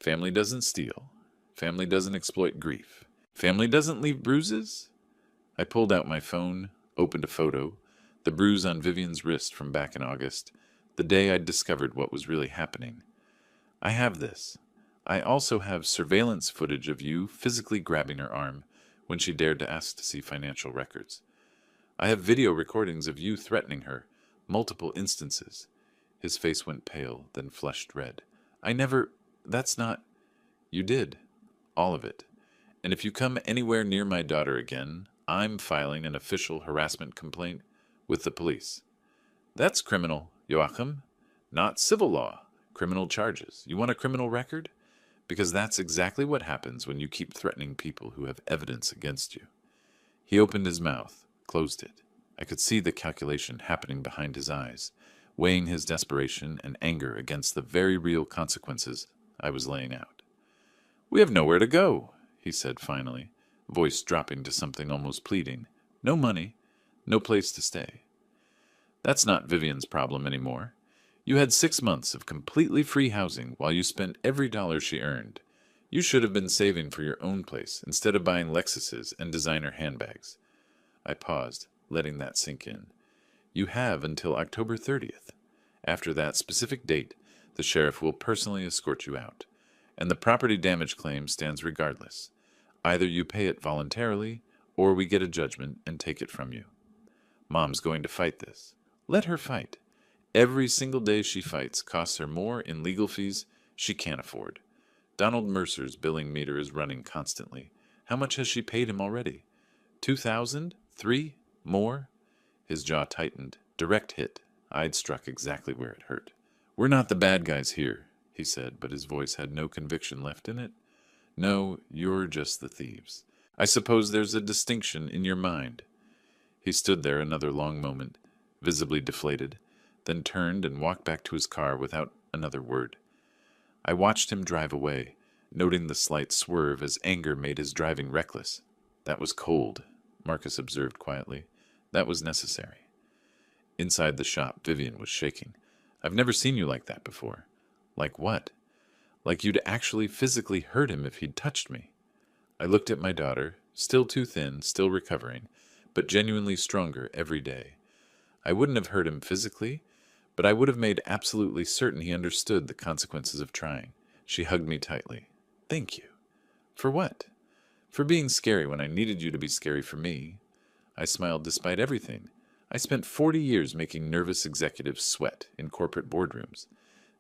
Family doesn't steal. Family doesn't exploit grief. Family doesn't leave bruises." I pulled out my phone, opened a photo, the bruise on Vivian's wrist from back in August, the day I'd discovered what was really happening. "I have this. I also have surveillance footage of you physically grabbing her arm when she dared to ask to see financial records. I have video recordings of you threatening her, multiple instances." His face went pale, then flushed red. That's not... "You did. All of it. And if you come anywhere near my daughter again, I'm filing an official harassment complaint with the police." "That's criminal, Joachim. Not civil law. Criminal charges. You want a criminal record? Because that's exactly what happens when you keep threatening people who have evidence against you." He opened his mouth, closed it. I could see the calculation happening behind his eyes, weighing his desperation and anger against the very real consequences I was laying out. "We have nowhere to go," he said finally, voice dropping to something almost pleading. "No money, no place to stay." "That's not Vivian's problem anymore. You had 6 months of completely free housing while you spent every dollar she earned. You should have been saving for your own place instead of buying Lexuses and designer handbags." I paused, letting that sink in. "You have until October 30th. After that specific date, the sheriff will personally escort you out, and the property damage claim stands regardless. Either you pay it voluntarily, or we get a judgment and take it from you. Mom's going to fight this. Let her fight. Every single day she fights costs her more in legal fees she can't afford. Donald Mercer's billing meter is running constantly. How much has she paid him already? 2,000? 3? More?" His jaw tightened. Direct hit. I'd struck exactly where it hurt. "We're not the bad guys here," he said, but his voice had no conviction left in it. "No, you're just the thieves. I suppose there's a distinction in your mind." He stood there another long moment, visibly deflated, then turned and walked back to his car without another word. I watched him drive away, noting the slight swerve as anger made his driving reckless. "That was cold," Marcus observed quietly. "That was necessary." Inside the shop, Vivian was shaking. "I've never seen you like that before." "Like what?" "Like you'd actually physically hurt him if he'd touched me." I looked at my daughter, still too thin, still recovering, but genuinely stronger every day. I wouldn't have hurt him physically, but I would have made absolutely certain he understood the consequences of trying. She hugged me tightly. "Thank you." "For what?" "For being scary when I needed you to be scary for me." I smiled despite everything. I spent 40 years making nervous executives sweat in corporate boardrooms.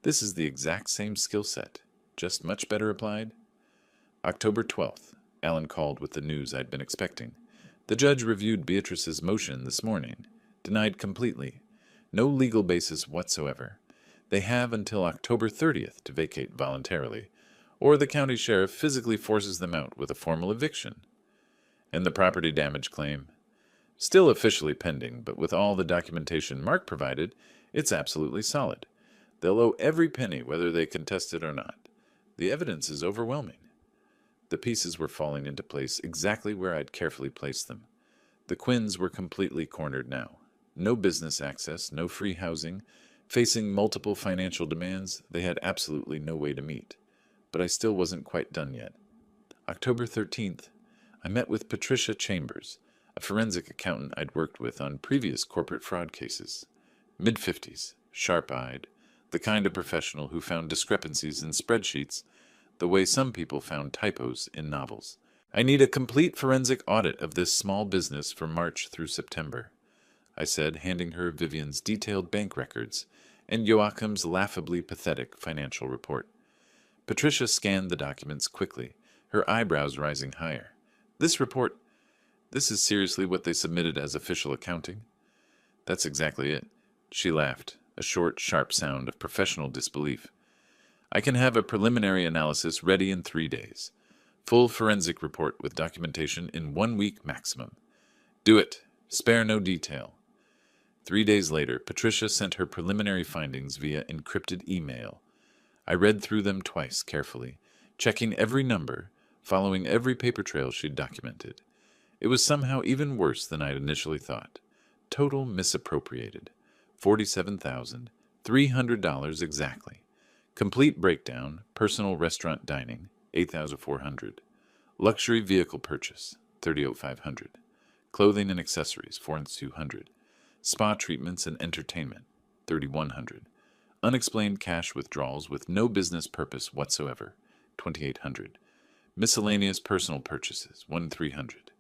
This is the exact same skill set, just much better applied. October 12th, Alan called with the news I'd been expecting. The judge reviewed Beatrice's motion this morning. Denied completely. No legal basis whatsoever. They have until October 30th to vacate voluntarily, or the county sheriff physically forces them out with a formal eviction. And the property damage claim? Still officially pending, but with all the documentation Mark provided, it's absolutely solid. They'll owe every penny whether they contest it or not. The evidence is overwhelming. The pieces were falling into place exactly where I'd carefully placed them. The Quinns were completely cornered now. No business access, no free housing. Facing multiple financial demands, they had absolutely no way to meet. But I still wasn't quite done yet. October 13th, I met with Patricia Chambers, a forensic accountant I'd worked with on previous corporate fraud cases. Mid-50s, sharp-eyed, the kind of professional who found discrepancies in spreadsheets the way some people found typos in novels. I need a complete forensic audit of this small business for March through September, I said, handing her Vivian's detailed bank records and Joachim's laughably pathetic financial report. Patricia scanned the documents quickly, her eyebrows rising higher. This report, this is seriously what they submitted as official accounting? That's exactly it. She laughed, a short, sharp sound of professional disbelief. I can have a preliminary analysis ready in 3 days. Full forensic report with documentation in 1 week maximum. Do it. Spare no detail. 3 days later, Patricia sent her preliminary findings via encrypted email. I read through them twice carefully, checking every number, following every paper trail she'd documented. It was somehow even worse than I'd initially thought. Total misappropriated. $47,300 exactly. Complete breakdown, personal restaurant dining, $8,400. Luxury vehicle purchase, $38,500. Clothing and accessories, $4,200. Spa treatments and entertainment, $3,100. Unexplained cash withdrawals with no business purpose whatsoever, $2,800. Miscellaneous personal purchases, $1,300.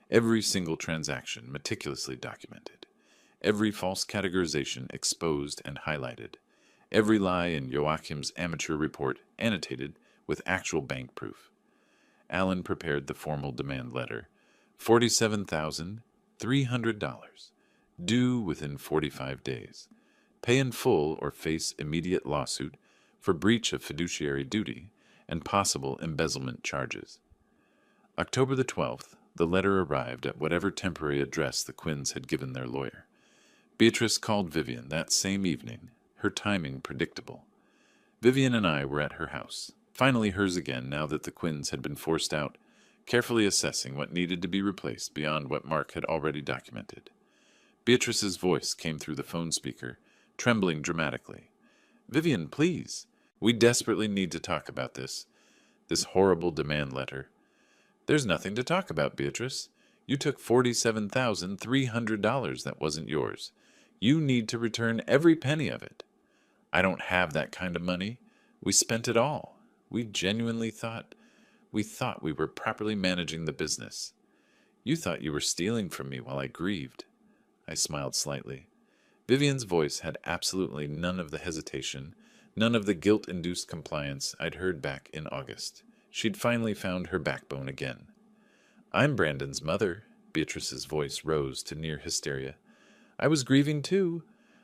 Every single transaction meticulously documented. Every false categorization exposed and highlighted. Every lie in Joachim's amateur report annotated with actual bank proof. Alan prepared the formal demand letter. $47,300. Due within 45 days. Pay in full or face immediate lawsuit for breach of fiduciary duty and possible embezzlement charges. October the 12th, the letter arrived at whatever temporary address the Quinns had given their lawyer. Beatrice called Vivian that same evening, her timing predictable. Vivian and I were at her house, finally hers again now that the Quinns had been forced out, carefully assessing what needed to be replaced beyond what Mark had already documented. Beatrice's voice came through the phone speaker, trembling dramatically. "Vivian, please. We desperately need to talk about this. This horrible demand letter." "There's nothing to talk about, Beatrice. You took $47,300 that wasn't yours. You need to return every penny of it." "I don't have that kind of money. We spent it all. We genuinely thought we were properly managing the business. You thought you were stealing from me while I grieved." I smiled slightly. Vivian's voice had absolutely none of the hesitation, none of the guilt-induced compliance I'd heard back in August. She'd finally found her backbone again. "I'm Brandon's mother." Beatrice's voice rose to near hysteria. "I was grieving too.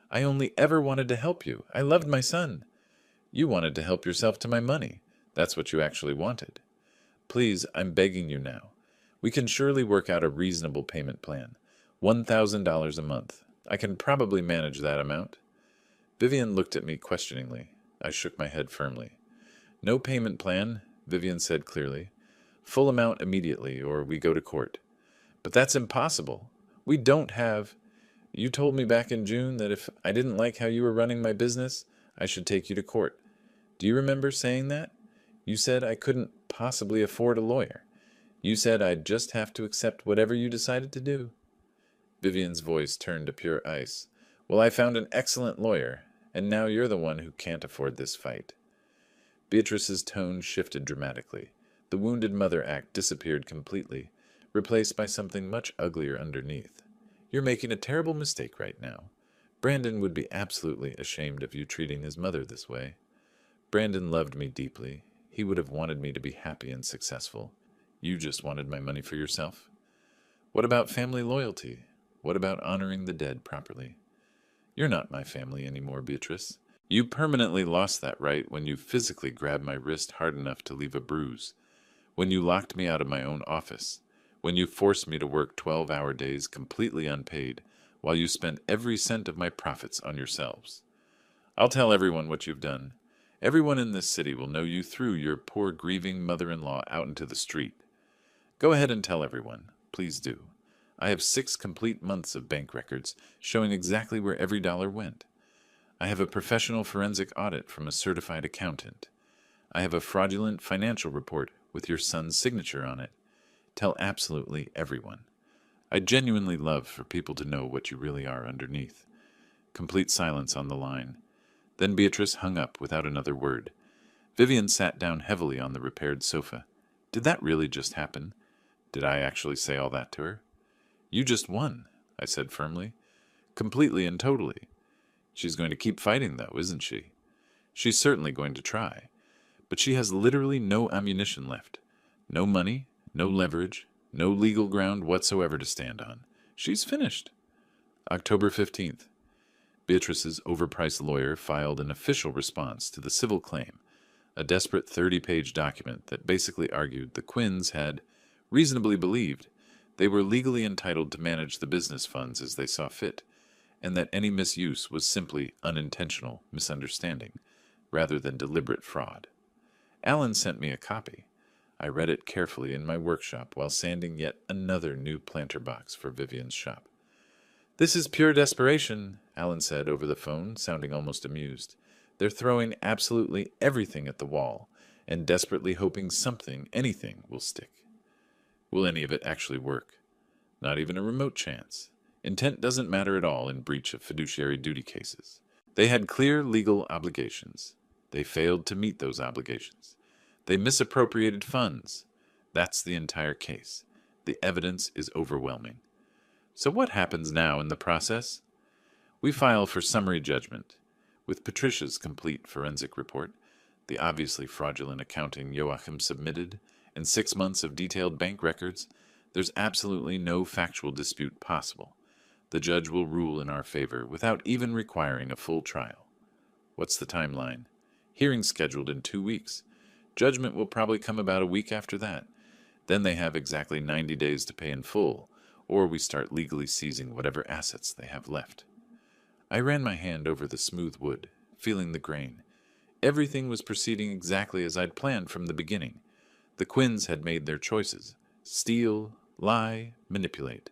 I only ever wanted to help you. I loved my son. You wanted to help yourself to my money. That's what you actually wanted. Please, I'm begging you now. We can surely work out a reasonable payment plan. $1,000 a month. I can probably manage that amount." Vivian looked at me questioningly. I shook my head firmly. "No payment plan," Vivian said clearly. "Full amount immediately, or we go to court." "But that's impossible. We don't have—" "You told me back in June that if I didn't like how you were running my business, I should take you to court. Do you remember saying that? You said I couldn't possibly afford a lawyer. You said I'd just have to accept whatever you decided to do." Vivian's voice turned to pure ice. "Well, I found an excellent lawyer, and now you're the one who can't afford this fight." Beatrice's tone shifted dramatically. The wounded mother act disappeared completely, replaced by something much uglier underneath. "You're making a terrible mistake right now. Brandon would be absolutely ashamed of you treating his mother this way. Brandon loved me deeply. He would have wanted me to be happy and successful. You just wanted my money for yourself. What about family loyalty? What about honoring the dead properly? You're not my family anymore, Beatrice. You permanently lost that right when you physically grabbed my wrist hard enough to leave a bruise, when you locked me out of my own office, when you forced me to work 12-hour days completely unpaid, while you spent every cent of my profits on yourselves. I'll tell everyone what you've done. Everyone in this city will know you threw your poor grieving mother-in-law out into the street. Go ahead and tell everyone. Please do. I have 6 complete months of bank records showing exactly where every dollar went. I have a professional forensic audit from a certified accountant. I have a fraudulent financial report with your son's signature on it. Tell absolutely everyone. I genuinely love for people to know what you really are underneath." Complete silence on the line. Then Beatrice hung up without another word. Vivian sat down heavily on the repaired sofa. Did that really just happen? Did I actually say all that to her? You just won, I said firmly. Completely and totally. She's going to keep fighting, though, isn't she? She's certainly going to try. But she has literally no ammunition left. No money, no leverage, no legal ground whatsoever to stand on. She's finished. October 15th. Beatrice's overpriced lawyer filed an official response to the civil claim, a desperate 30-page document that basically argued the Quinns had reasonably believed they were legally entitled to manage the business funds as they saw fit, and that any misuse was simply unintentional misunderstanding rather than deliberate fraud. Alan sent me a copy. I read it carefully in my workshop while sanding yet another new planter box for Vivian's shop. This is pure desperation, Alan said over the phone, sounding almost amused. They're throwing absolutely everything at the wall and desperately hoping something, anything, will stick. Will any of it actually work? Not even a remote chance. Intent doesn't matter at all in breach of fiduciary duty cases. They had clear legal obligations. They failed to meet those obligations. They misappropriated funds. That's the entire case. The evidence is overwhelming. So what happens now in the process? We file for summary judgment. With Patricia's complete forensic report, the obviously fraudulent accounting Joachim submitted, and 6 months of detailed bank records, there's absolutely no factual dispute possible. The judge will rule in our favor without even requiring a full trial. What's the timeline? Hearing scheduled in 2 weeks. Judgment will probably come about a week after that. Then they have exactly 90 days to pay in full, or we start legally seizing whatever assets they have left. I ran my hand over the smooth wood, feeling the grain. Everything was proceeding exactly as I'd planned from the beginning. The Quinns had made their choices: steal, lie, manipulate.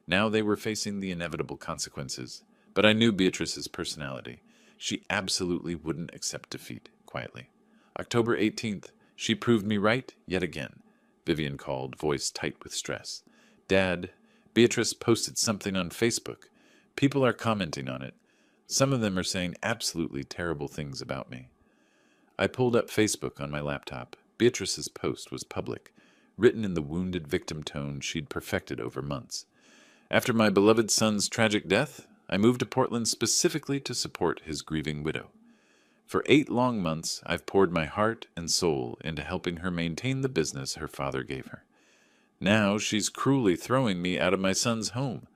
Now they were facing the inevitable consequences. But I knew Beatrice's personality. She absolutely wouldn't accept defeat quietly. October 18th, she proved me right yet again. Vivian called, voice tight with stress. Dad, Beatrice posted something on Facebook. People are commenting on it. Some of them are saying absolutely terrible things about me. I pulled up Facebook on my laptop. Beatrice's post was public, written in the wounded victim tone she'd perfected over months. After my beloved son's tragic death, I moved to Portland specifically to support his grieving widow. For 8 long months, I've poured my heart and soul into helping her maintain the business her father gave her. Now she's cruelly throwing me out of my son's home,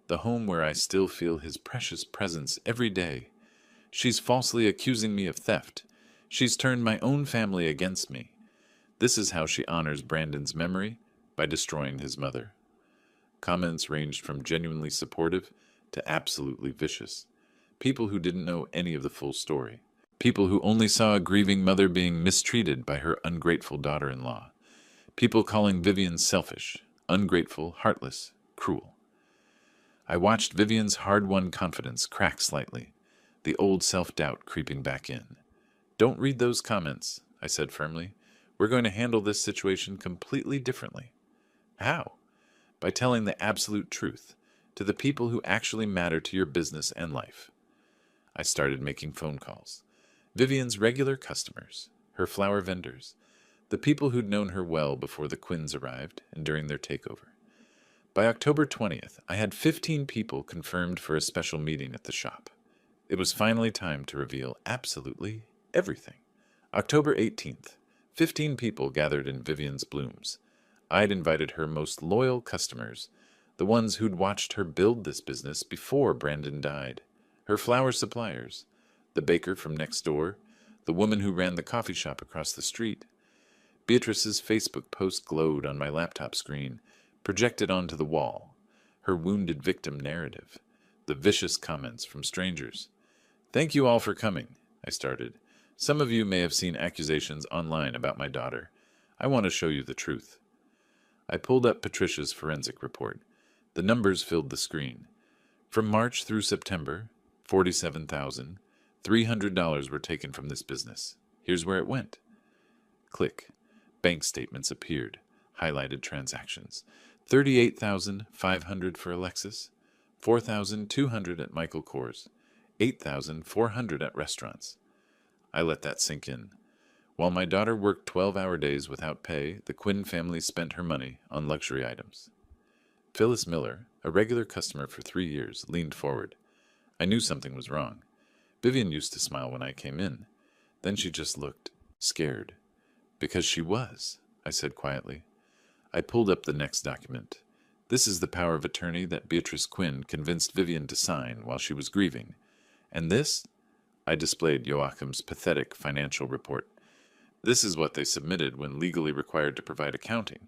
the home where I still feel his precious presence every day. She's falsely accusing me of theft. She's turned my own family against me. This is how she honors Brandon's memory, by destroying his mother. Comments ranged from genuinely supportive to absolutely vicious. People who didn't know any of the full story. People who only saw a grieving mother being mistreated by her ungrateful daughter-in-law. People calling Vivian selfish, ungrateful, heartless, cruel. I watched Vivian's hard-won confidence crack slightly, the old self-doubt creeping back in. Don't read those comments, I said firmly. We're going to handle this situation completely differently. How? By telling the absolute truth to the people who actually matter to your business and life. I started making phone calls. Vivian's regular customers, her flower vendors, the people who'd known her well before the Quinns arrived and during their takeover. By October 20th, I had 15 people confirmed for a special meeting at the shop. It was finally time to reveal absolutely everything. October 18th, 15 people gathered in Vivian's blooms. I'd invited her most loyal customers, the ones who'd watched her build this business before Brandon died, her flower suppliers, the baker from next door, the woman who ran the coffee shop across the street. Beatrice's Facebook post glowed on my laptop screen, projected onto the wall, her wounded victim narrative, the vicious comments from strangers. Thank you all for coming, I started. Some of you may have seen accusations online about my daughter. I want to show you the truth. I pulled up Patricia's forensic report. The numbers filled the screen. From March through September, $47,300 were taken from this business. Here's where it went. Click. Bank statements appeared. Highlighted transactions. $38,500 for Alexis, $4,200 at Michael Kors, $8,400 at restaurants. I let that sink in. While my daughter worked 12-hour days without pay, the Quinn family spent her money on luxury items. Phyllis Miller, a regular customer for 3 years, leaned forward. I knew something was wrong. Vivian used to smile when I came in. Then she just looked scared. Because she was, I said quietly. I pulled up the next document. This is the power of attorney that Beatrice Quinn convinced Vivian to sign while she was grieving. And this? I displayed Joachim's pathetic financial report. This is what they submitted when legally required to provide accounting.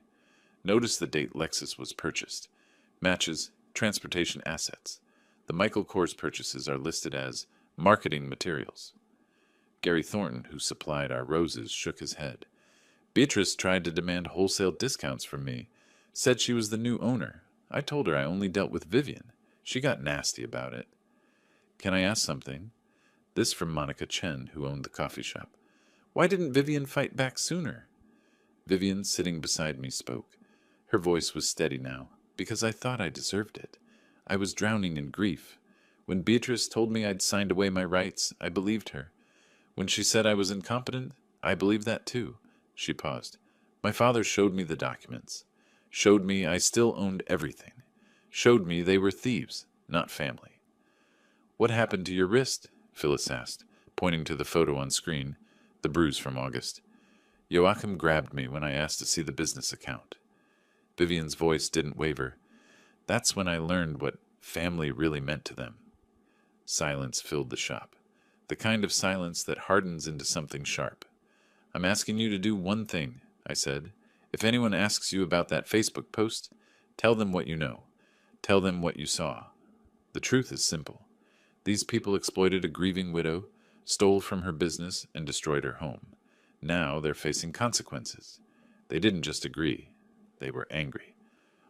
Notice the date Lexus was purchased. Matches transportation assets. The Michael Kors purchases are listed as marketing materials. Gary Thornton, who supplied our roses, shook his head. Beatrice tried to demand wholesale discounts from me, said she was the new owner. I told her I only dealt with Vivian. She got nasty about it. Can I ask something? This from Monica Chen, who owned the coffee shop. Why didn't Vivian fight back sooner? Vivian, sitting beside me, spoke. Her voice was steady now, because I thought I deserved it. I was drowning in grief. When Beatrice told me I'd signed away my rights, I believed her. When she said I was incompetent, I believed that too. She paused. My father showed me the documents. Showed me I still owned everything. Showed me they were thieves, not family. What happened to your wrist? Phyllis asked, pointing to the photo on screen, the bruise from August. Joachim grabbed me when I asked to see the business account. Vivian's voice didn't waver. That's when I learned what family really meant to them. Silence filled the shop, the kind of silence that hardens into something sharp. I'm asking you to do one thing, I said. If anyone asks you about that Facebook post, tell them what you know. Tell them what you saw. The truth is simple. These people exploited a grieving widow, stole from her business, and destroyed her home. Now they're facing consequences. They didn't just agree. They were angry.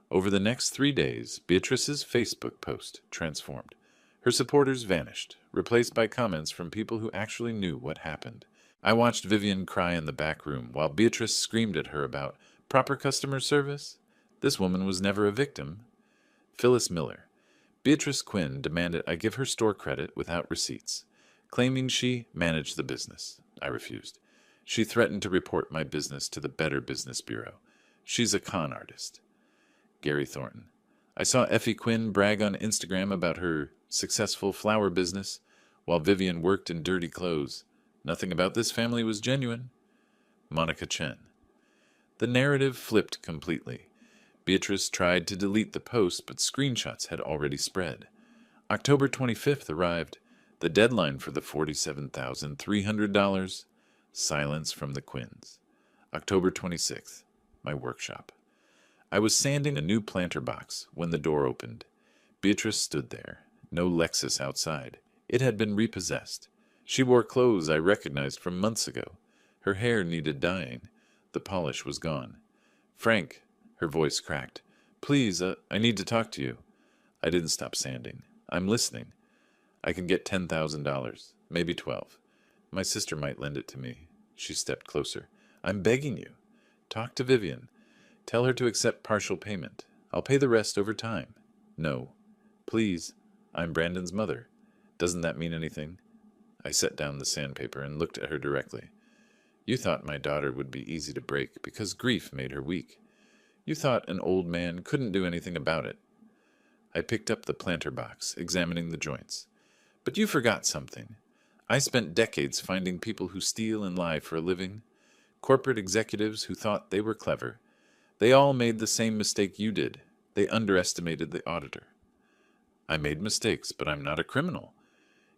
Over the next 3 days, Beatrice's Facebook post transformed. Her supporters vanished, replaced by comments from people who actually knew what happened. I watched Vivian cry in the back room while Beatrice screamed at her about proper customer service. This woman was never a victim. Phyllis Miller. Beatrice Quinn demanded I give her store credit without receipts, claiming she managed the business. I refused. She threatened to report my business to the Better Business Bureau. She's a con artist. Gary Thornton. I saw Effie Quinn brag on Instagram about her successful flower business while Vivian worked in dirty clothes. Nothing about this family was genuine. Monica Chen. The narrative flipped completely. Beatrice tried to delete the post, but screenshots had already spread. October 25th arrived, the deadline for the $47,300. Silence from the Quinns. October 26th, my workshop. I was sanding a new planter box when the door opened. Beatrice stood there, no Lexus outside. It had been repossessed. She wore clothes I recognized from months ago. Her hair needed dyeing. The polish was gone. Frank, her voice cracked. Please, I need to talk to you. I didn't stop sanding. I'm listening. I can get $10,000, maybe 12. My sister might lend it to me. She stepped closer. I'm begging you. Talk to Vivian. Tell her to accept partial payment. I'll pay the rest over time. No. Please. I'm Brandon's mother. Doesn't that mean anything? I set down the sandpaper and looked at her directly. You thought my daughter would be easy to break because grief made her weak. You thought an old man couldn't do anything about it. I picked up the planter box, examining the joints. But you forgot something. I spent decades finding people who steal and lie for a living, corporate executives who thought they were clever. They all made the same mistake you did. They underestimated the auditor. I made mistakes, but I'm not a criminal.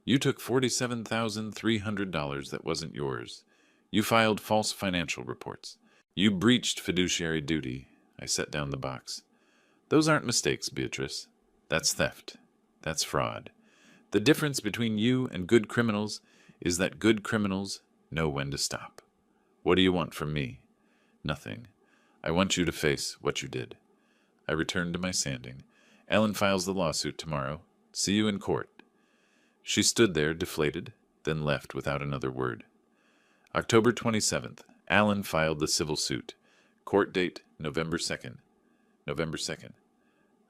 You took $47,300 that wasn't yours. You filed false financial reports. You breached fiduciary duty. I set down the box. Those aren't mistakes, Beatrice. That's theft. That's fraud. The difference between you and good criminals is that good criminals know when to stop. What do you want from me? Nothing. I want you to face what you did. I returned to my sanding. Alan files the lawsuit tomorrow. See you in court. She stood there, deflated, then left without another word. October 27th, Alan filed the civil suit. Court date, November 2nd. November 2nd.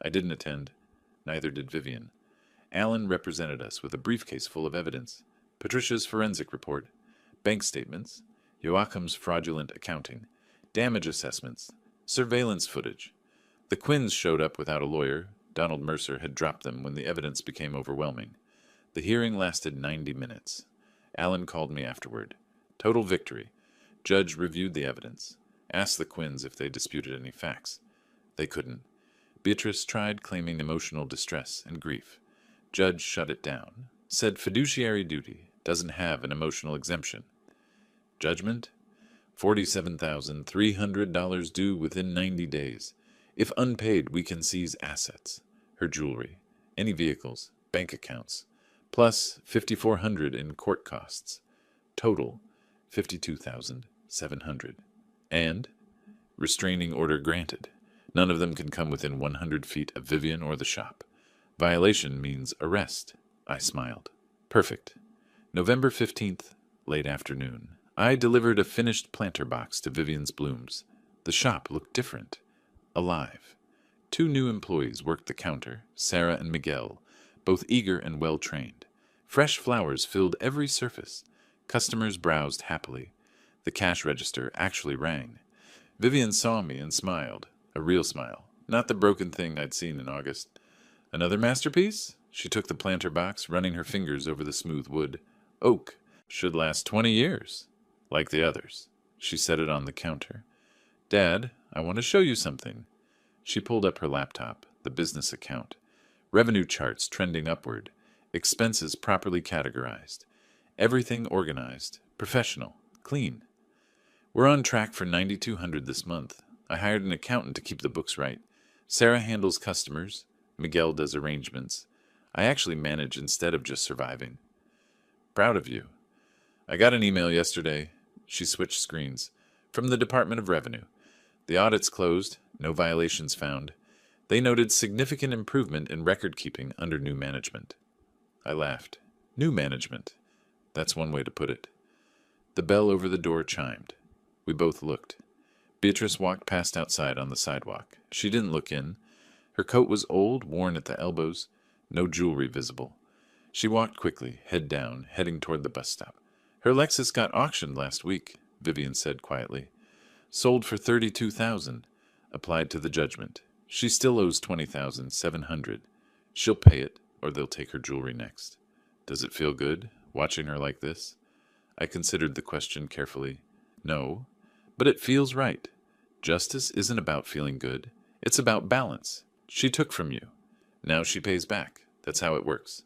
I didn't attend. Neither did Vivian. Alan represented us with a briefcase full of evidence. Patricia's forensic report, bank statements, Joachim's fraudulent accounting, damage assessments, surveillance footage. The Quinns showed up without a lawyer. Donald Mercer had dropped them when the evidence became overwhelming. The hearing lasted 90 minutes. Alan called me afterward. Total victory. Judge reviewed the evidence. Asked the Quinns if they disputed any facts. They couldn't. Beatrice tried claiming emotional distress and grief. Judge shut it down. Said fiduciary duty doesn't have an emotional exemption. Judgment? $47,300 due within 90 days. If unpaid, we can seize assets. Her jewelry, any vehicles, bank accounts, plus $5,400 in court costs. Total, $52,700. And restraining order granted. None of them can come within 100 feet of Vivian or the shop. Violation means arrest. I smiled. Perfect. November 15th, late afternoon. I delivered a finished planter box to Vivian's blooms. The shop looked different. Alive. 2 new employees worked the counter, Sarah and Miguel, both eager and well-trained. Fresh flowers filled every surface. Customers browsed happily. The cash register actually rang. Vivian saw me and smiled. A real smile, not the broken thing I'd seen in August. Another masterpiece? She took the planter box, running her fingers over the smooth wood. Oak. Should last 20 years. Like the others. She set it on the counter. Dad, I want to show you something. She pulled up her laptop, the business account. Revenue charts trending upward. Expenses properly categorized. Everything organized. Professional. Clean. We're on track for $9,200 this month. I hired an accountant to keep the books right. Sarah handles customers. Miguel does arrangements. I actually manage instead of just surviving. Proud of you. I got an email yesterday. She switched screens. From the Department of Revenue. The audit's closed. No violations found. They noted significant improvement in record-keeping under new management. I laughed. New management. That's one way to put it. The bell over the door chimed. We both looked. Beatrice walked past outside on the sidewalk. She didn't look in. Her coat was old, worn at the elbows. No jewelry visible. She walked quickly, head down, heading toward the bus stop. Her Lexus got auctioned last week, Vivian said quietly. Sold for $32,000. Applied to the judgment. She still owes $20,700. She'll pay it, or they'll take her jewelry next. Does it feel good, watching her like this? I considered the question carefully. No, but it feels right. Justice isn't about feeling good. It's about balance. She took from you. Now she pays back. That's how it works.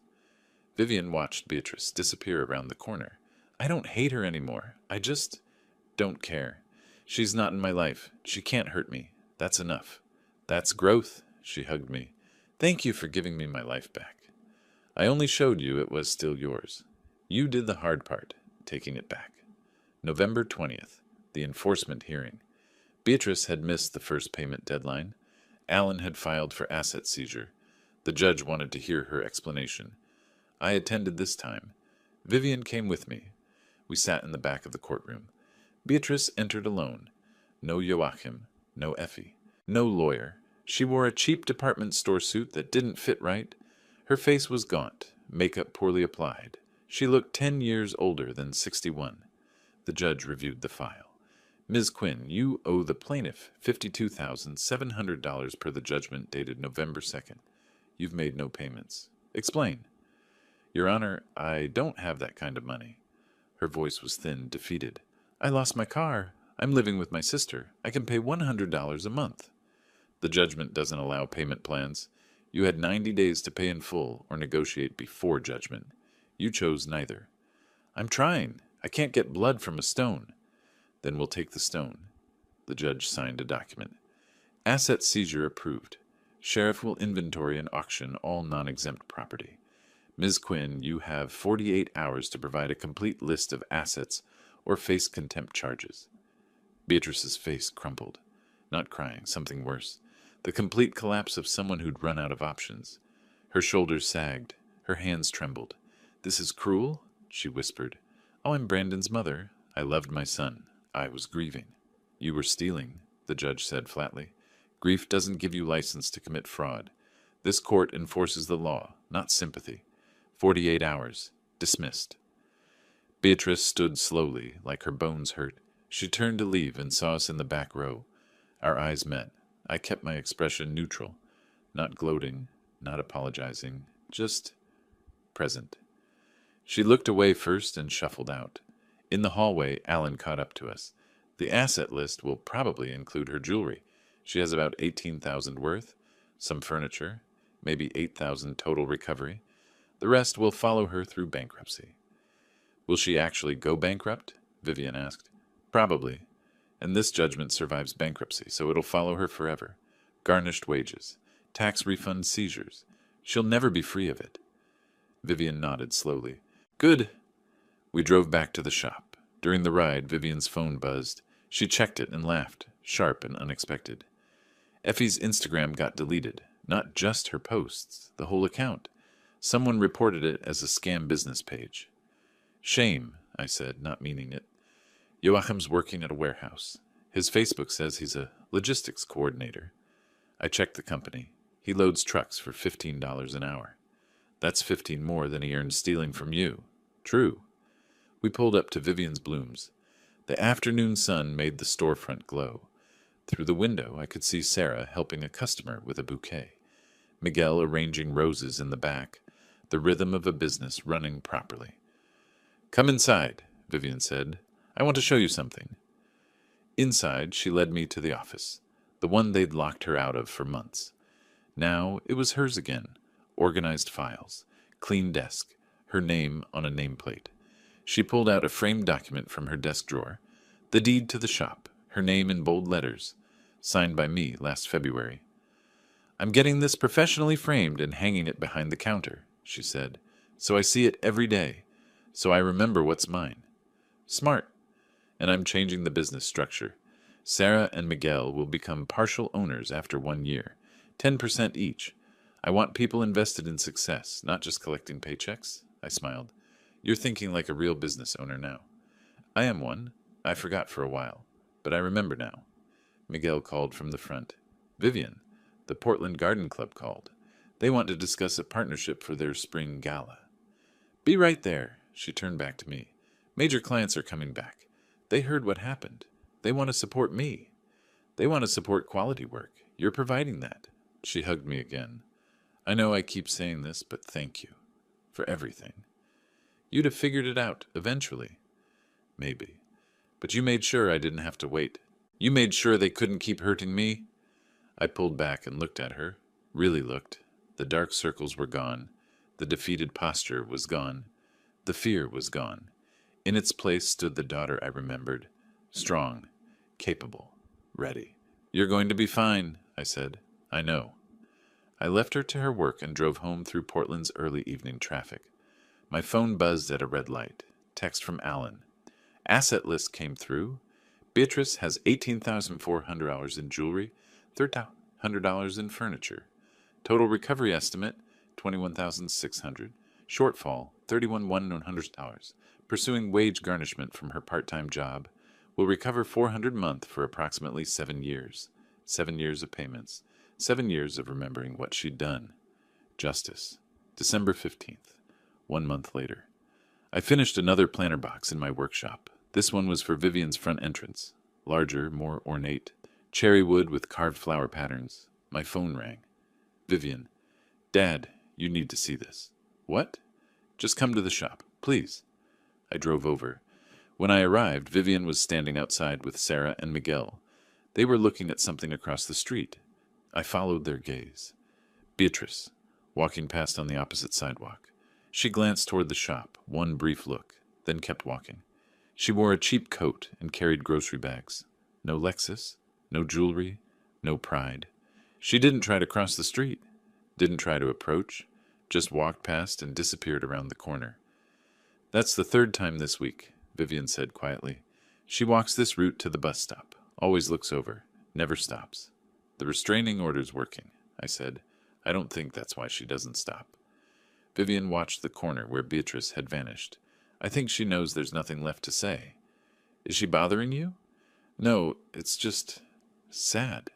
Vivian watched Beatrice disappear around the corner. I don't hate her anymore. I just don't care. She's not in my life. She can't hurt me. That's enough. That's growth. She hugged me. Thank you for giving me my life back. I only showed you it was still yours. You did the hard part, taking it back. November 20th, the enforcement hearing. Beatrice had missed the first payment deadline. Alan had filed for asset seizure. The judge wanted to hear her explanation. I attended this time. Vivian came with me. We sat in the back of the courtroom. Beatrice entered alone. No Joachim, no Effie, no lawyer. She wore a cheap department store suit that didn't fit right. Her face was gaunt, makeup poorly applied. She looked 10 years older than 61. The judge reviewed the file. Ms. Quinn, you owe the plaintiff $52,700 per the judgment dated November 2nd. You've made no payments. Explain. Your Honor, I don't have that kind of money. Her voice was thin, defeated. I lost my car. I'm living with my sister. I can pay $100 a month. The judgment doesn't allow payment plans. You had 90 days to pay in full or negotiate before judgment. You chose neither. I'm trying. I can't get blood from a stone. Then we'll take the stone. The judge signed a document. Asset seizure approved. Sheriff will inventory and auction all non-exempt property. Ms. Quinn, you have 48 hours to provide a complete list of assets or face contempt charges. Beatrice's face crumpled. Not crying, something worse. The complete collapse of someone who'd run out of options. Her shoulders sagged. Her hands trembled. This is cruel? She whispered. Oh, I'm Brandon's mother. I loved my son. I was grieving. You were stealing, the judge said flatly. Grief doesn't give you license to commit fraud. This court enforces the law, not sympathy. 48 hours. Dismissed. Beatrice stood slowly, like her bones hurt. She turned to leave and saw us in the back row. Our eyes met. I kept my expression neutral, not gloating, not apologizing, just present. She looked away first and shuffled out. In the hallway, Alan caught up to us. The asset list will probably include her jewelry. She has about 18,000 worth, some furniture, maybe 8,000 total recovery. The rest will follow her through bankruptcy. Will she actually go bankrupt? Vivian asked. Probably. And this judgment survives bankruptcy, so it'll follow her forever. Garnished wages, tax refund seizures. She'll never be free of it. Vivian nodded slowly. Good. We drove back to the shop. During the ride, Vivian's phone buzzed. She checked it and laughed, sharp and unexpected. Effie's Instagram got deleted. Not just her posts, the whole account. Someone reported it as a scam business page. Shame, I said, not meaning it. Joachim's working at a warehouse. His Facebook says he's a logistics coordinator. I checked the company. He loads trucks for $15 an hour. That's 15 more than he earned stealing from you. True. We pulled up to Vivian's Blooms. The afternoon sun made the storefront glow. Through the window, I could see Sarah helping a customer with a bouquet, Miguel arranging roses in the back, the rhythm of a business running properly. Come inside, Vivian said. I want to show you something. Inside, she led me to the office, the one they'd locked her out of for months. Now it was hers again. Organized files, clean desk, her name on a nameplate. She pulled out a framed document from her desk drawer, the deed to the shop, her name in bold letters, signed by me last February. I'm getting this professionally framed and hanging it behind the counter, she said, so I see it every day, so I remember what's mine. Smart. And I'm changing the business structure. Sarah and Miguel will become partial owners after 1 year, 10% each. I want people invested in success, not just collecting paychecks. I smiled. You're thinking like a real business owner now. I am one. I forgot for a while, but I remember now. Miguel called from the front. Vivian, the Portland Garden Club called. They want to discuss a partnership for their spring gala. Be right there, she turned back to me. Major clients are coming back. They heard what happened. They want to support me. They want to support quality work. You're providing that. She hugged me again. I know I keep saying this, but thank you. For everything. You'd have figured it out, eventually. Maybe. But you made sure I didn't have to wait. You made sure they couldn't keep hurting me. I pulled back and looked at her. Really looked. The dark circles were gone. The defeated posture was gone. The fear was gone. In its place stood the daughter I remembered. Strong. Capable. Ready. You're going to be fine, I said. I know. I left her to her work and drove home through Portland's early evening traffic. My phone buzzed at a red light. Text from Alan. Asset list came through. Beatrice has $18,400 in jewelry, $1,300 in furniture. Total recovery estimate, $21,600. Shortfall, $31,100. Pursuing wage garnishment from her part-time job. Will recover $400 a month for approximately 7 years. 7 years of payments. 7 years of remembering what she'd done. Justice. December 15th. 1 month later. I finished another planter box in my workshop. This one was for Vivian's front entrance. Larger, more ornate. Cherry wood with carved flower patterns. My phone rang. Vivian. Dad, you need to see this. What? Just come to the shop, please. I drove over. When I arrived, Vivian was standing outside with Sarah and Miguel. They were looking at something across the street. I followed their gaze. Beatrice, walking past on the opposite sidewalk. She glanced toward the shop, one brief look, then kept walking. She wore a cheap coat and carried grocery bags. No Lexus, no jewelry, no pride. She didn't try to cross the street, didn't try to approach, just walked past and disappeared around the corner. That's the third time this week, Vivian said quietly. She walks this route to the bus stop, always looks over, never stops. The restraining order's working, I said. I don't think that's why she doesn't stop. Vivian watched the corner where Beatrice had vanished. I think she knows there's nothing left to say. Is she bothering you? No, it's just sad.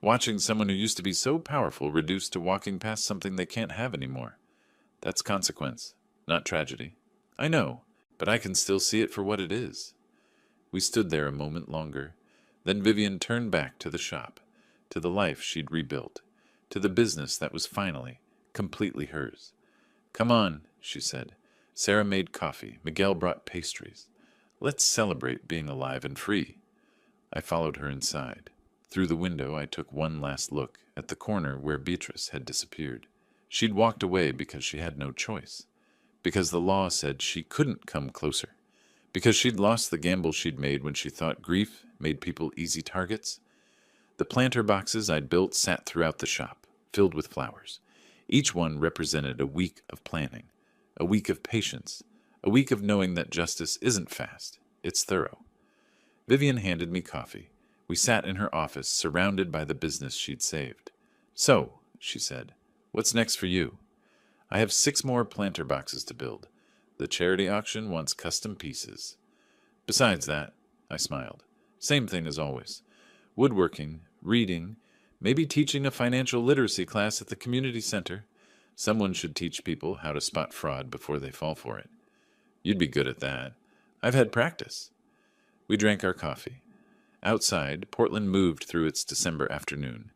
Watching someone who used to be so powerful reduced to walking past something they can't have anymore. That's consequence, not tragedy. I know, but I can still see it for what it is. We stood there a moment longer. Then Vivian turned back to the shop, to the life she'd rebuilt, to the business that was finally, completely hers. "Come on," she said. Sarah made coffee. Miguel brought pastries. "Let's celebrate being alive and free." I followed her inside. Through the window, I took one last look at the corner where Beatrice had disappeared. She'd walked away because she had no choice, because the law said she couldn't come closer, because she'd lost the gamble she'd made when she thought grief made people easy targets. The planter boxes I'd built sat throughout the shop, filled with flowers. Each one represented a week of planning, a week of patience, a week of knowing that justice isn't fast, it's thorough. Vivian handed me coffee. We sat in her office, surrounded by the business she'd saved. "So," she said, "what's next for you?" "I have 6 more planter boxes to build. The charity auction wants custom pieces." "Besides that," I smiled, "same thing as always. Woodworking, reading, maybe teaching a financial literacy class at the community center. Someone should teach people how to spot fraud before they fall for it." "You'd be good at that." "I've had practice." We drank our coffee. Outside, Portland moved through its December afternoon.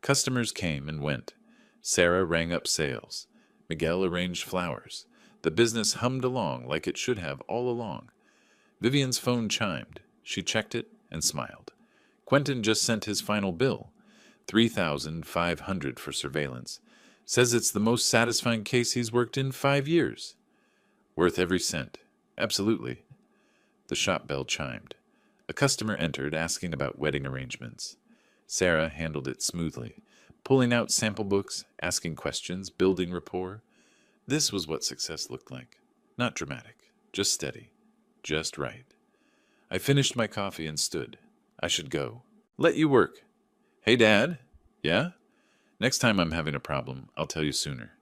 Customers came and went. Sarah rang up sales. Miguel arranged flowers. The business hummed along like it should have all along. Vivian's phone chimed. She checked it and smiled. Quentin just sent his final bill, $3,500 for surveillance. Says it's the most satisfying case he's worked in 5 years. Worth every cent. Absolutely. The shop bell chimed. A customer entered, asking about wedding arrangements. Sarah handled it smoothly, pulling out sample books, asking questions, building rapport. This was what success looked like. Not dramatic, just steady, just right. I finished my coffee and stood. I should go. "Let you work." "Hey, Dad." "Yeah?" "Next time I'm having a problem, I'll tell you sooner."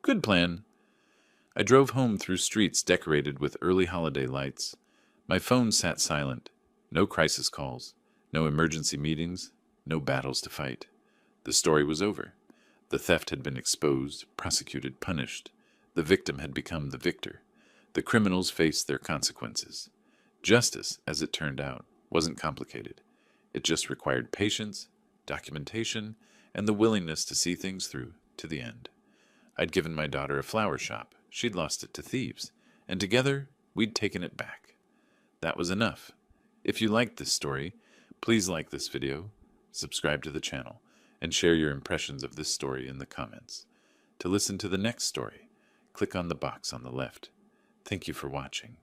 "Good plan." I drove home through streets decorated with early holiday lights. My phone sat silent. No crisis calls, no emergency meetings, no battles to fight. The story was over. The theft had been exposed, prosecuted, punished. The victim had become the victor. The criminals faced their consequences. Justice, as it turned out, wasn't complicated. It just required patience, documentation, and the willingness to see things through to the end. I'd given my daughter a flower shop. She'd lost it to thieves. And together, we'd taken it back. That was enough. If you liked this story, please like this video, subscribe to the channel, and share your impressions of this story in the comments. To listen to the next story, click on the box on the left. Thank you for watching.